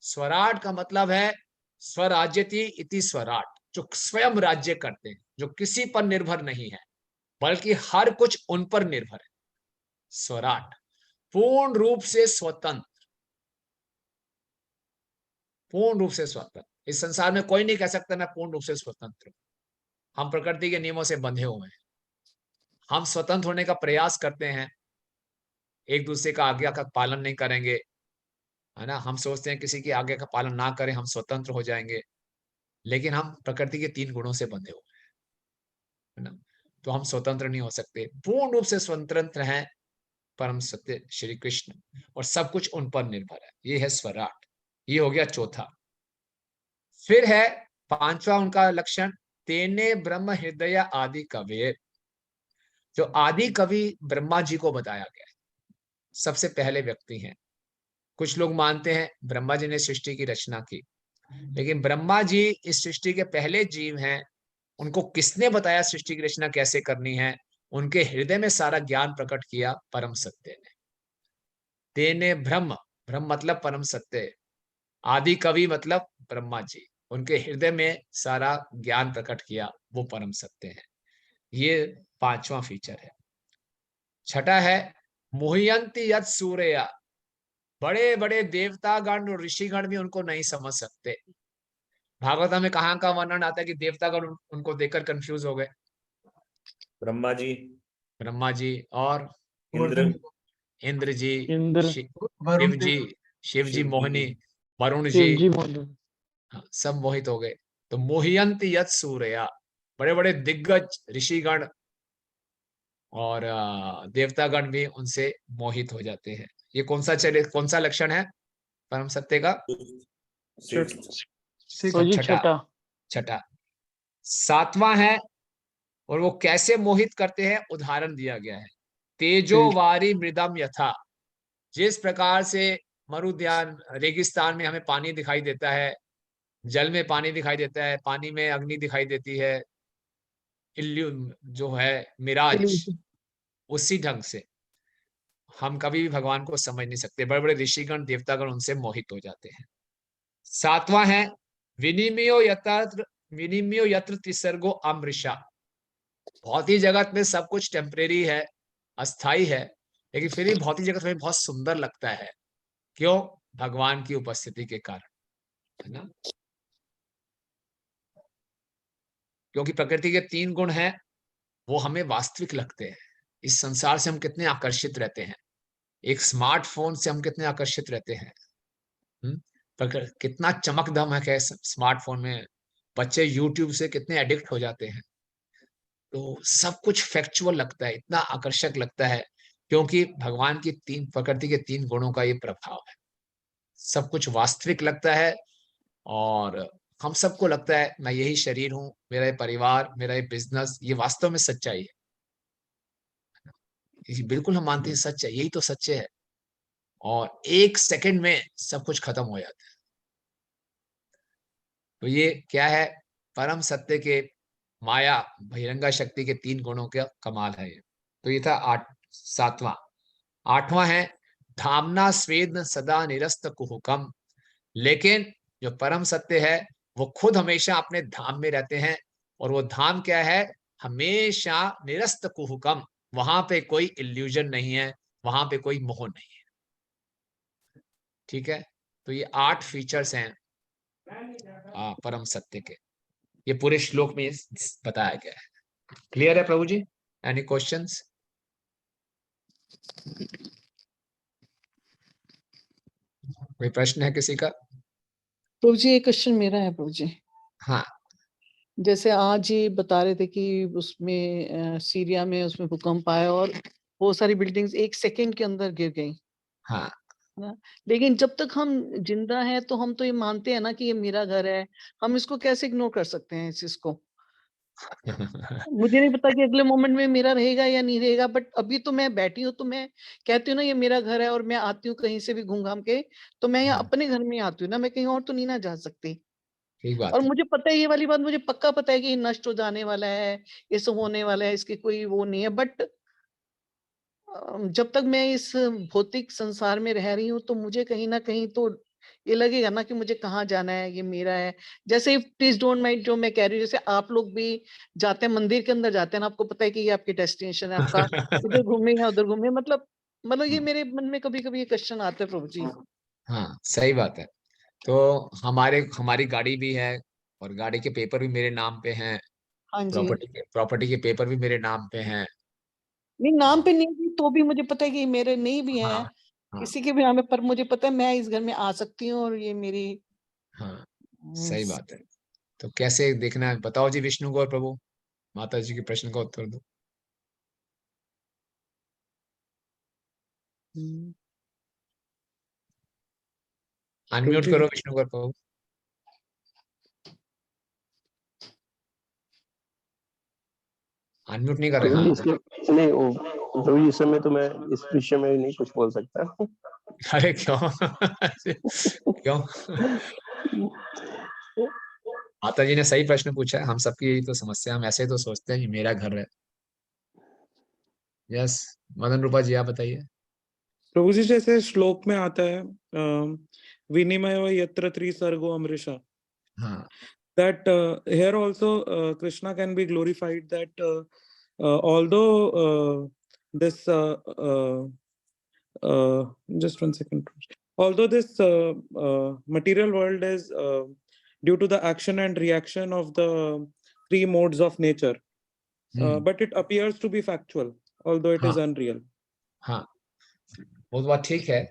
स्वराट का मतलब है स्वराज्यति इति स्वराट, जो स्वयं राज्य करते हैं, जो किसी पर निर्भर नहीं है बल्कि हर कुछ उन पर निर्भर है। स्वराट पूर्ण रूप से स्वतंत्र, पूर्ण रूप से स्वतंत्र। इस संसार में कोई नहीं कह सकता मैं पूर्ण रूप से स्वतंत्र हूं। हम प्रकृति के नियमों से बंधे हुए हैं। हम स्वतंत्र होने का प्रयास करते हैं, एक दूसरे का आज्ञा का पालन नहीं करेंगे, है ना। हम सोचते हैं किसी की आज्ञा का पालन ना करें हम स्वतंत्र हो जाएंगे, लेकिन हम प्रकृति के 3 गुणों से बंधे हुए हैं, है ना। तो हम स्वतंत्र नहीं हो सकते। पूर्ण रूप से स्वतंत्र हैं परम सत्य श्री कृष्ण, और सब कुछ उन पर निर्भर है। ये है स्वराट। ये हो गया चौथा। फिर है पांचवा उनका लक्षण, तेने ब्रह्म हृदय आदि कवि। जो आदि कवि ब्रह्मा जी को बताया गया है, सबसे पहले व्यक्ति हैं। कुछ लोग मानते हैं ब्रह्मा जी ने सृष्टि की रचना की, लेकिन ब्रह्मा जी इस सृष्टि के पहले जीव हैं। उनको किसने बताया सृष्टि की रचना कैसे करनी है? उनके हृदय में सारा ज्ञान प्रकट किया परम सत्य ने। तेने ब्रह्म, ब्रह्म मतलब परम सत्य, आदि कवि मतलब ब्रह्मा जी, उनके हृदय में सारा ज्ञान प्रकट किया, वो परम सत्य है। ये पांचवा फीचर है। छठा है मुह्यंति यत् सूर्या। बड़े बड़े देवतागण और ऋषिगण भी उनको नहीं समझ सकते। भागवत में कहाँ का वर्णन आता है कि देवतागण उनको देखकर कंफ्यूज हो गए। ब्रह्मा जी, ब्रह्मा जी और इंद्र जी, शिव जी मोहिनी, वरुण जी, सब मोहित हो गए। तो मोहियंत यत् सूर्या, बड़े बड़े दिग्गज ऋषिगण और देवतागण भी उनसे मोहित हो जाते हैं। ये कौन सा लक्षण है परम सत्य का? छठा। सातवां है, और वो कैसे मोहित करते हैं उदाहरण दिया गया है। तेजोवारी मृदम यथा। जिस प्रकार से मरुद्यान रेगिस्तान में हमें पानी दिखाई देता है, जल में पानी दिखाई देता है, पानी में अग्नि दिखाई देती है, जो है मिराज, उसी ढंग से हम कभी भी भगवान को समझ नहीं सकते। बड़े बड़े ऋषिगण देवतागण उनसे मोहित हो जाते हैं। सातवां है विनिमयो यत्र तिसर्गो अमृषा। भौतिक जगत में सब कुछ टेम्परेरी है, अस्थाई है, लेकिन फिर भी भौतिक जगत में बहुत सुंदर लगता है। क्यों? भगवान की उपस्थिति के कारण, है ना? क्योंकि प्रकृति के 3 गुण हैं, वो हमें वास्तविक लगते हैं। इस संसार से हम कितने आकर्षित रहते हैं, एक स्मार्टफोन से हम कितने आकर्षित रहते हैं। कितना चमक दमक है स्मार्टफोन में, बच्चे यूट्यूब से कितने एडिक्ट हो जाते हैं। तो सब कुछ फैक्चुअल लगता है, इतना आकर्षक लगता है, क्योंकि भगवान की प्रकृति के 3 गुणों का ये प्रभाव है। सब कुछ वास्तविक लगता है, और हम सबको लगता है मैं यही शरीर हूँ, मेरा ये परिवार, मेरा ये बिजनेस, ये वास्तव में सच्चाई है। ये बिल्कुल हम मानते हैं सच है, यही तो सच्चे है, और 1 सेकंड में सब कुछ खत्म हो जाता है। तो ये क्या है? परम सत्य के माया बहिरंगा शक्ति के 3 गुणों का कमाल है ये। तो ये था 7वां। 8वां है धामना स्वेद सदा निरस्त कुहुकम। लेकिन जो परम सत्य है वो खुद हमेशा अपने धाम में रहते हैं, और वो धाम क्या है? हमेशा निरस्त कुहुकम। वहां पे कोई इल्यूजन नहीं है, वहां पे कोई मोह नहीं है। ठीक है? तो ये 8 फीचर्स हैं परम सत्य के, ये पूरे श्लोक में बताया गया है। क्लियर है प्रभु जी? Any questions? कोई प्रश्न है किसी का? प्रभु जी, एक क्वेश्चन मेरा है प्रभु जी। हाँ। जैसे आज ये बता रहे थे कि उसमें सीरिया में उसमें भूकंप आया और बहुत सारी बिल्डिंग्स 1 सेकंड के अंदर गिर गई। हाँ। ना? लेकिन जब तक हम जिंदा हैं तो हम तो ये मानते हैं ना कि ये मेरा घर है। हम इसको कैसे इग्नोर कर सकते हैं इस चीज को? मुझे नहीं पता कि अगले मोमेंट में मेरा रहेगा या नहीं रहेगा, बट अभी तो मैं बैठी हूँ तो मैं कहती हूँ ना ये मेरा घर है, और मैं आती हूँ कहीं से भी घूम घाम के, तो मैं यहाँ अपने घर में आती हूँ ना, मैं कहीं और तो नहीं ना जा सकती। ठीक बात और है। मुझे पता है, ये वाली बात मुझे पक्का पता है कि ये नष्ट हो जाने वाला है, ये सब होने वाला है, इसकी कोई वो नहीं है, बट जब तक मैं इस भौतिक संसार में रह रही हूँ तो मुझे कहीं ना कहीं तो ये लगेगा ना कि मुझे कहाँ जाना है, ये मेरा है। जैसे प्लीज डोंट माइंड जो मैं कह रही हूँ, जैसे आप लोग भी जाते हैं मंदिर के अंदर जाते हैं ना, आपको पता है कि ये आपकी डेस्टिनेशन है, आपका इधर घूमे या उधर घूमे, मतलब ये मेरे मन में कभी कभी ये क्वेश्चन आता है प्रभु जी। हाँ, सही बात है। तो हमारी गाड़ी भी है, और गाड़ी के पेपर भी मेरे नाम पे हैं, हाँ जी। प्रॉपर्टी के पेपर भी मेरे नाम पे हैं। नहीं, नाम पे नहीं भी तो भी मुझे पता है कि मेरे नहीं भी हाँ। हैं, हाँ। किसी के भी नाम है, पर मुझे पता है मैं इस घर में आ सकती हूँ और ये मेरी हाँ, सही बात है। तो कैसे देखना है बताओ जी, विष्णु गौर प्रभु, माता जी के प्रश्न का उत्तर दो। अनम्यूट करो विष्णु गौर प्रभु। अनम्यूट नहीं कर रहे। हाँ। नहीं प्रभु जी, इस समय तो मैं इस विषय में नहीं कुछ बोल सकता। अरे क्यों? क्यों? माता जी ने सही प्रश्न पूछा है, हम सबकी यही तो समस्या, हम ऐसे तो सोचते हैं कि मेरा घर है। यस, मदन रूपा जी आप बताइए। प्रभु जी, जैसे श्लोक में आता है विनिमय यत्र त्रिसर्गो अमृषा, हाँ। that here also Krishna can be glorified, that although this just 1 second, although this material world is due to the action and reaction of the 3 modes of nature, but it appears to be factual although it is unreal. हाँ, वो तो बात ठीक है,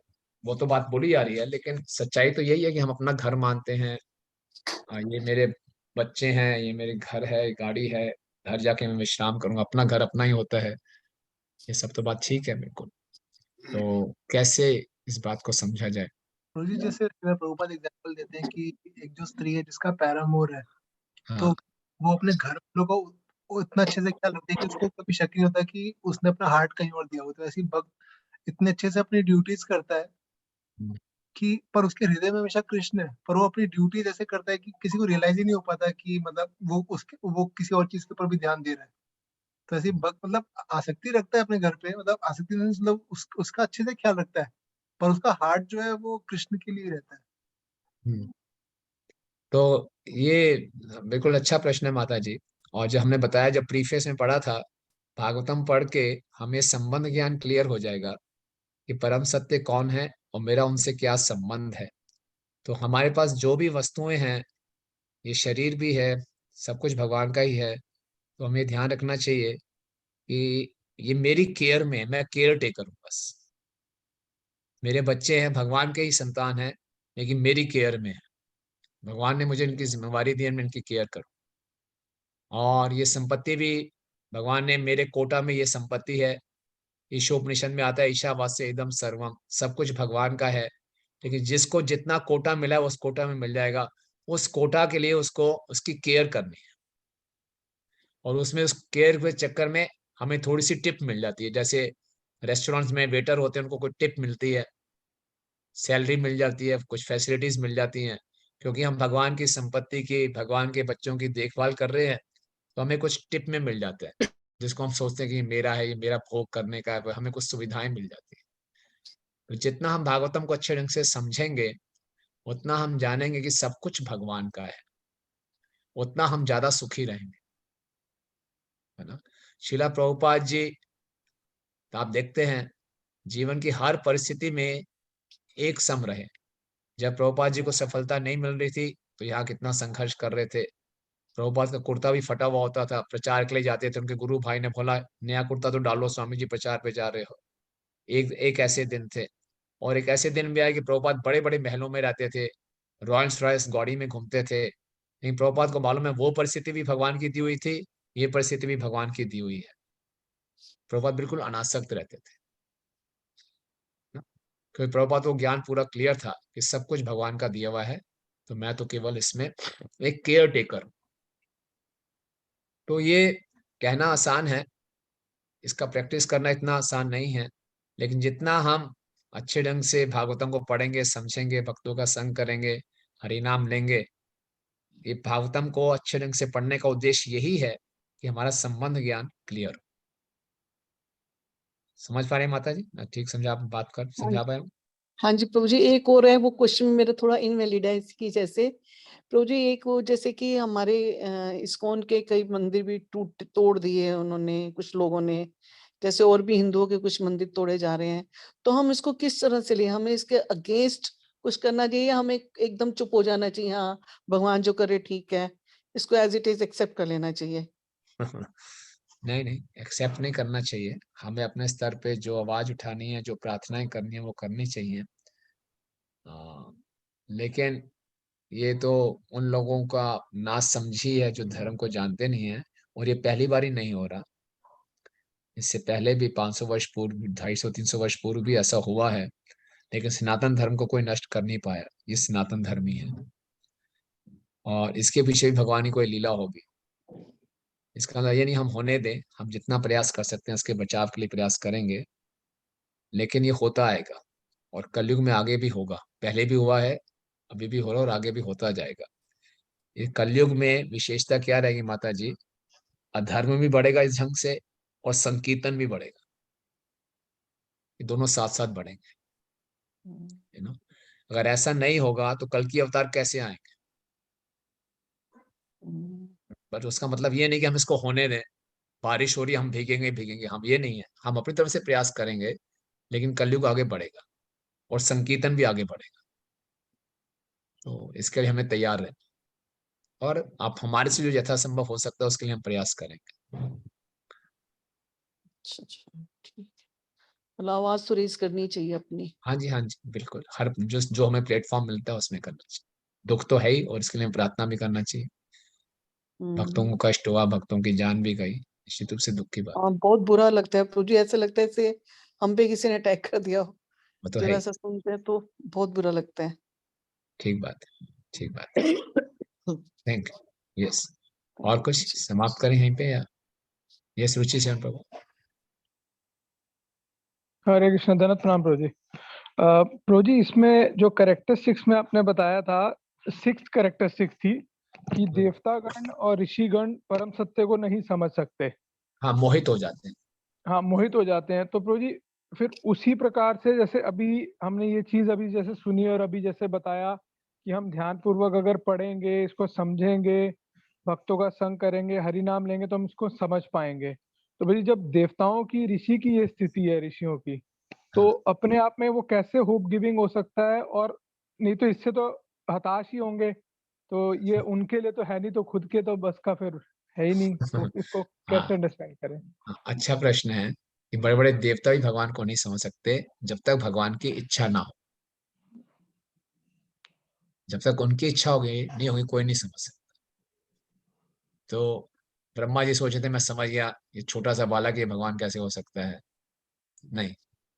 वो तो बात बोली जा रही है, लेकिन सच्चाई तो यही है कि हम अपना घर मानते हैं। ये मेरे बच्चे हैं, ये मेरे घर है, गाड़ी है, घर जाके मैं विश्राम करूंगा, अपना घर अपना ही होता है। ये सब तो बात ठीक है बिल्कुल। तो कैसे इस बात को समझा जाए? प्रभु जी, जैसे प्रभुपाद एग्जांपल देते हैं कि एक जो स्त्री है जिसका पैरामोर है, तो वो अपने घर वालों को वो इतना अच्छे से ख्याल रखती है कि उसको कभी शक नहीं होता कि उसने अपना हार्ट कहीं और दिया हो। तो ऐसी भक्त इतने अच्छे से अपनी ड्यूटीज करता है कि पर उसके हृदय में हमेशा कृष्ण है, पर वो अपनी ड्यूटी ऐसे करता है कि किसी को रियलाइज ही नहीं हो पाता कि मतलब वो किसी और चीज के ऊपर भी ध्यान दे रहा है। तो ऐसी भक्त मतलब आसक्ति रखता है अपने घर पे, मतलब आसक्ति मतलब उसका अच्छे से ख्याल रखता है, पर उसका हार्ट जो है वो कृष्ण के लिए रहता है। तो ये बिल्कुल अच्छा प्रश्न है माता जी। और जो हमने बताया, जब प्रीफेस में पढ़ा था, भागवतम पढ़ के हमें संबंध ज्ञान क्लियर हो जाएगा कि परम सत्य कौन है और मेरा उनसे क्या संबंध है। तो हमारे पास जो भी वस्तुएं हैं, ये शरीर भी है, सब कुछ भगवान का ही है, तो हमें ध्यान रखना चाहिए कि ये मेरी केयर में है, मैं केयर टेकर हूँ बस। मेरे बच्चे हैं, भगवान के ही संतान हैं, लेकिन मेरी केयर में है। भगवान ने मुझे इनकी जिम्मेवारी दी है, मैं इनकी केयर करूँ। और ये संपत्ति भी भगवान ने, मेरे कोटा में ये संपत्ति है। ईशोपनिषद में आता है, ईशावास्य इदम सर्वम, सब कुछ भगवान का है, लेकिन जिसको जितना कोटा मिला है उस कोटा में मिल जाएगा। उस कोटा के लिए उसको उसकी केयर करनी है, और उसमें उस केयर के चक्कर में हमें थोड़ी सी टिप मिल जाती है। जैसे रेस्टोरेंट्स में वेटर होते हैं, उनको कोई टिप मिलती है, सैलरी मिल जाती है, कुछ फैसिलिटीज मिल जाती हैं, क्योंकि हम भगवान की संपत्ति की, भगवान के बच्चों की देखभाल कर रहे हैं, तो हमें कुछ टिप में मिल जाता है, जिसको हम सोचते हैं कि ये मेरा है, ये मेरा भोग करने का है, हमें कुछ सुविधाएं मिल जाती है। तो जितना हम भागवतम को अच्छे ढंग से समझेंगे, उतना हम जानेंगे कि सब कुछ भगवान का है, उतना हम ज्यादा सुखी रहेंगे, है ना। शिला प्रभुपाद जी, तो आप देखते हैं जीवन की हर परिस्थिति में एक सम रहे। जब प्रभुपाद जी को सफलता नहीं मिल रही थी, तो यहाँ कितना संघर्ष कर रहे थे। प्रभुपाद का कुर्ता भी फटा हुआ होता था, प्रचार के लिए जाते थे, उनके गुरु भाई ने बोला नया कुर्ता तो डालो, स्वामी जी प्रचार पे जा रहे हो। एक ऐसे दिन थे। और एक ऐसे दिन भी आए कि प्रभुपाद बड़े बड़े महलों में रहते थे, रॉयल्स रॉयल्स गाड़ी में घूमते थे, लेकिन प्रभुपाद को मालूम है वो परिस्थिति भी भगवान की दी हुई थी, ये परिस्थिति भी भगवान की दी हुई है। प्रभुपाद बिल्कुल अनासक्त रहते थे, क्योंकि प्रभुपाद को ज्ञान पूरा क्लियर था कि सब कुछ भगवान का दिया हुआ है, तो मैं तो केवल इसमें एक केयर टेकर। तो ये कहना आसान है, इसका प्रैक्टिस करना इतना आसान नहीं है, लेकिन जितना हम अच्छे ढंग से भागवतम को पढ़ेंगे, समझेंगे, भक्तों का संग करेंगे, हरि नाम लेंगे। ये भागवतम को अच्छे ढंग से पढ़ने का उद्देश्य यही है कि हमारा संबंध ज्ञान क्लियर हो। समझ पा रहे हैं माता जी? मैं ठीक समझा समझा पाया हूँ? हाँ जी प्रभु जी, एक और है, वो क्वेश्चन मेरा थोड़ा इनवैलिड है इसकी। जैसे प्रभु जी, एक वो जैसे कि हमारे इस्कॉन के कई मंदिर भी तोड़ दिए हैं उन्होंने, कुछ लोगों ने, जैसे और भी हिंदुओं के कुछ मंदिर तोड़े जा रहे हैं, तो हम इसको किस तरह से लें? हमें इसके अगेंस्ट कुछ करना चाहिए या हमें एकदम चुप हो जाना चाहिए, हाँ भगवान जो करे ठीक है, इसको एज इट इज एक्सेप्ट कर लेना चाहिए? नहीं नहीं, एक्सेप्ट नहीं करना चाहिए। हमें अपने स्तर पे जो आवाज उठानी है, जो प्रार्थनाएं करनी है, वो करनी चाहिए। लेकिन ये तो उन लोगों का नासमझी है जो धर्म को जानते नहीं है, और ये पहली बार ही नहीं हो रहा। इससे पहले भी 500 वर्ष पूर्व, 250-300 वर्ष पूर्व भी ऐसा हुआ है, लेकिन सनातन धर्म को कोई नष्ट कर नहीं पाया। ये सनातन धर्म ही है, और इसके पीछे भी भगवान की कोई लीला होगी। इसका मतलब ये नहीं हम होने दें, हम जितना प्रयास कर सकते हैं इसके बचाव के लिए प्रयास करेंगे, लेकिन ये होता आएगा, और कलयुग में आगे भी होगा। पहले भी हुआ है, अभी भी हो रहा है, और आगे भी होता जाएगा। ये कलयुग में विशेषता क्या रहेगी माता जी? अधर्म भी बढ़ेगा इस ढंग से, और संकीर्तन भी बढ़ेगा। ये दोनों साथ साथ बढ़ेंगे, है ना। अगर ऐसा नहीं होगा तो कल की अवतार कैसे आएंगे? पर उसका मतलब ये नहीं कि हम इसको होने दें, बारिश हो रही है हम भीगेंगे भीगेंगे, हम ये नहीं है। हम अपनी तरफ से प्रयास करेंगे, लेकिन कलयुग आगे बढ़ेगा और संकीर्तन भी आगे बढ़ेगा। तो इसके लिए हमें तैयार रहना, और आप हमारे से जो यथासंभव हो सकता है उसके लिए हम प्रयास करेंगे। अच्छा, ठीक है। मतलब आवाज तो रेज करनी चाहिए अपनी। हाँ जी, हाँ जी, बिल्कुल। हर जो हमें प्लेटफॉर्म मिलता है उसमें करना चाहिए। दुख तो है ही, और इसके लिए प्रार्थना भी करना चाहिए। भक्तों को कष्ट हुआ, भक्तों की जान भी गई, निश्चित रूप से दुख की बात। बहुत बुरा लगता है प्रभु जी, ऐसा लगता है जैसे हम पे किसी ने अटैक कर दिया हो। वो तो जब है, ऐसा सुनते हैं तो बहुत बुरा लगता है। ठीक बात है, ठीक बात है। Thank you. यस, और कुछ समाप्त करें यहीं पे, या यस रुचि शरण प्रभु? हरे कृष्ण, धन्यवाद, प्रणाम प्रभु जी। प्रभु जी, इसमें जो कैरेक्टरिस्टिक्स में आपने बताया था, 6th कैरेक्टरिस्टिक्स थी कि देवतागण और ऋषिगण परम सत्य को नहीं समझ सकते। हाँ, मोहित हो जाते हैं। हाँ, मोहित हो जाते हैं। तो प्रभु जी, फिर उसी प्रकार से जैसे अभी हमने ये चीज अभी जैसे सुनी और अभी जैसे बताया कि हम ध्यान पूर्वक अगर पढ़ेंगे, इसको समझेंगे, भक्तों का संग करेंगे, हरि नाम लेंगे तो हम इसको समझ पाएंगे। तो भाई जब देवताओं की, ऋषि की ये स्थिति है, ऋषियों की, तो अपने आप में वो कैसे होप गिविंग हो सकता है? और नहीं तो इससे तो हताश ही होंगे। तो ये उनके लिए तो है नहीं, तो खुद के तो बस का फिर है ही नहीं, तो इसको कैसे हाँ, अंडरस्टैंड करें? अच्छा प्रश्न है कि बड़े बड़े देवता भी भगवान को नहीं समझ सकते जब तक भगवान की इच्छा ना हो। जब तक उनकी इच्छा होगी नहीं होगी, कोई नहीं समझ सकता। तो ब्रह्मा जी सोचे थे मैं समझ गया, ये छोटा सा बालक ये भगवान कैसे हो सकता है? नहीं।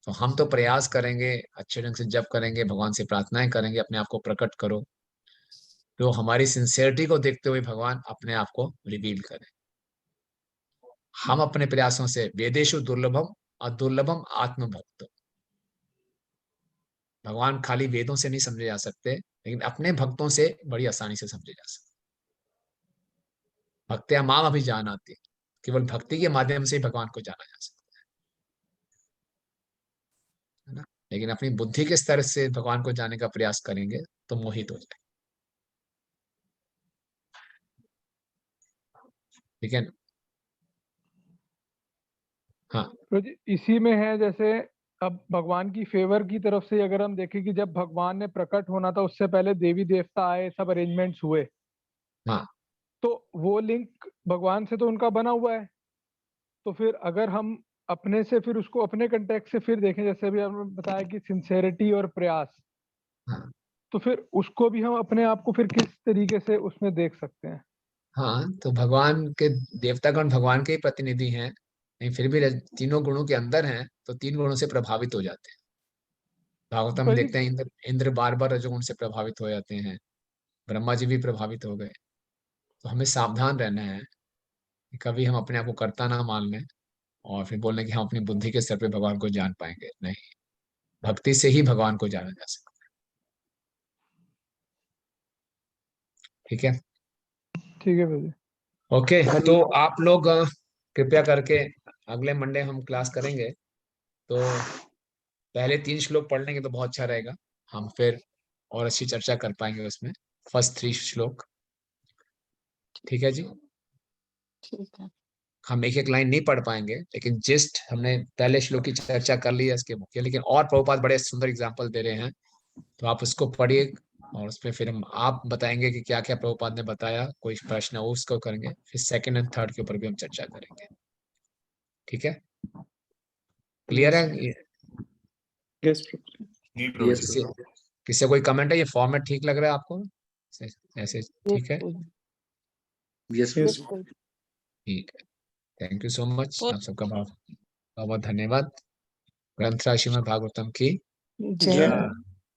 तो हम तो प्रयास करेंगे, अच्छे ढंग से जप करेंगे, भगवान से प्रार्थनाएं करेंगे, अपने आप को प्रकट करो, तो हमारी सिंसियरिटी को देखते हुए भगवान अपने आप को रिवील करें। हम अपने प्रयासों से वेदेशु दुर्लभम अदुर्लभम आत्मभक्त, भगवान खाली वेदों से नहीं समझे जा सकते, लेकिन अपने भक्तों से बड़ी आसानी से समझे जा सकते। भक्त्या माम अभी जानाति, केवल भक्ति के माध्यम से ही भगवान को जाना जा सकता है ना। लेकिन अपनी बुद्धि के स्तर से भगवान को जानने का प्रयास करेंगे तो मोहित हो जाए। ठीक है। हाँ, तो जी इसी में है, जैसे अब भगवान की फेवर की तरफ से अगर हम देखें कि जब भगवान ने प्रकट होना था उससे पहले देवी देवता आए, सब अरेंजमेंट्स हुए, हाँ, तो वो लिंक भगवान से तो उनका बना हुआ है। तो फिर अगर हम अपने से फिर उसको अपने कंटेक्ट से फिर देखें, जैसे अभी आपने बताया कि सिंसेरिटी और प्रयास, हाँ, तो फिर उसको भी हम अपने आप को फिर किस तरीके से उसमें देख सकते हैं? हाँ, तो भगवान के देवतागण भगवान के ही प्रतिनिधि हैं, नहीं फिर भी तीनों गुणों के अंदर हैं, तो तीन गुणों से प्रभावित हो जाते हैं। भागवतम में पर जी देखते हैं इंद्र इंद्र बार बार रजोगुण से प्रभावित हो जाते हैं, ब्रह्मा जी भी प्रभावित हो गए। तो हमें सावधान रहना है कि कभी हम अपने आप को कर्ता ना मान लें और फिर बोलने कि हम अपनी बुद्धि के स्तर पे भगवान को जान पाएंगे। नहीं, भक्ति से ही भगवान को जाना जा सकता है। ठीक है। ठीक है भाई। ओके, तो आप लोग कृपया करके अगले मंडे हम क्लास करेंगे, तो पहले 3 श्लोक पढ़ लेंगे तो बहुत अच्छा रहेगा। हम फिर और अच्छी चर्चा कर पाएंगे उसमें, फर्स्ट 3 श्लोक। ठीक है जी। ठीक है। हम एक एक लाइन नहीं पढ़ पाएंगे, लेकिन जिस्ट हमने पहले श्लोक की चर्चा कर ली है इसके मुख्य, लेकिन और प्रभुपाद बड़े सुंदर एग्जाम्पल दे रहे हैं, तो आप उसको पढ़िए और उसमें फिर हम आप बताएंगे कि क्या क्या प्रभुपाद ने बताया, कोई प्रश्न हो उसको करेंगे, फिर सेकंड एंड थर्ड के ऊपर भी हम चर्चा करेंगे। ठीक है, क्लियर है ये? यस जी प्रभु जी। किसी किसी कोई कमेंट है? ये फॉर्मेट ठीक लग रहा है आपको? ऐसे ठीक है? यस बिल्कुल। ठीक है, थैंक यू सो मच, आप सबका बहुत बहुत धन्यवाद। ग्रंथराज श्रीमद् भागवतम की जय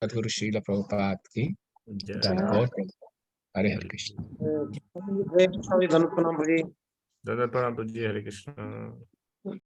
सद्गुरु श्रील प्रभुपाद की जय जय। और हरे हरे कृष्ण। जय कृष्ण जी, धन्यवाद प्रणाम जी। प्रभु जी। हरे कृष्ण।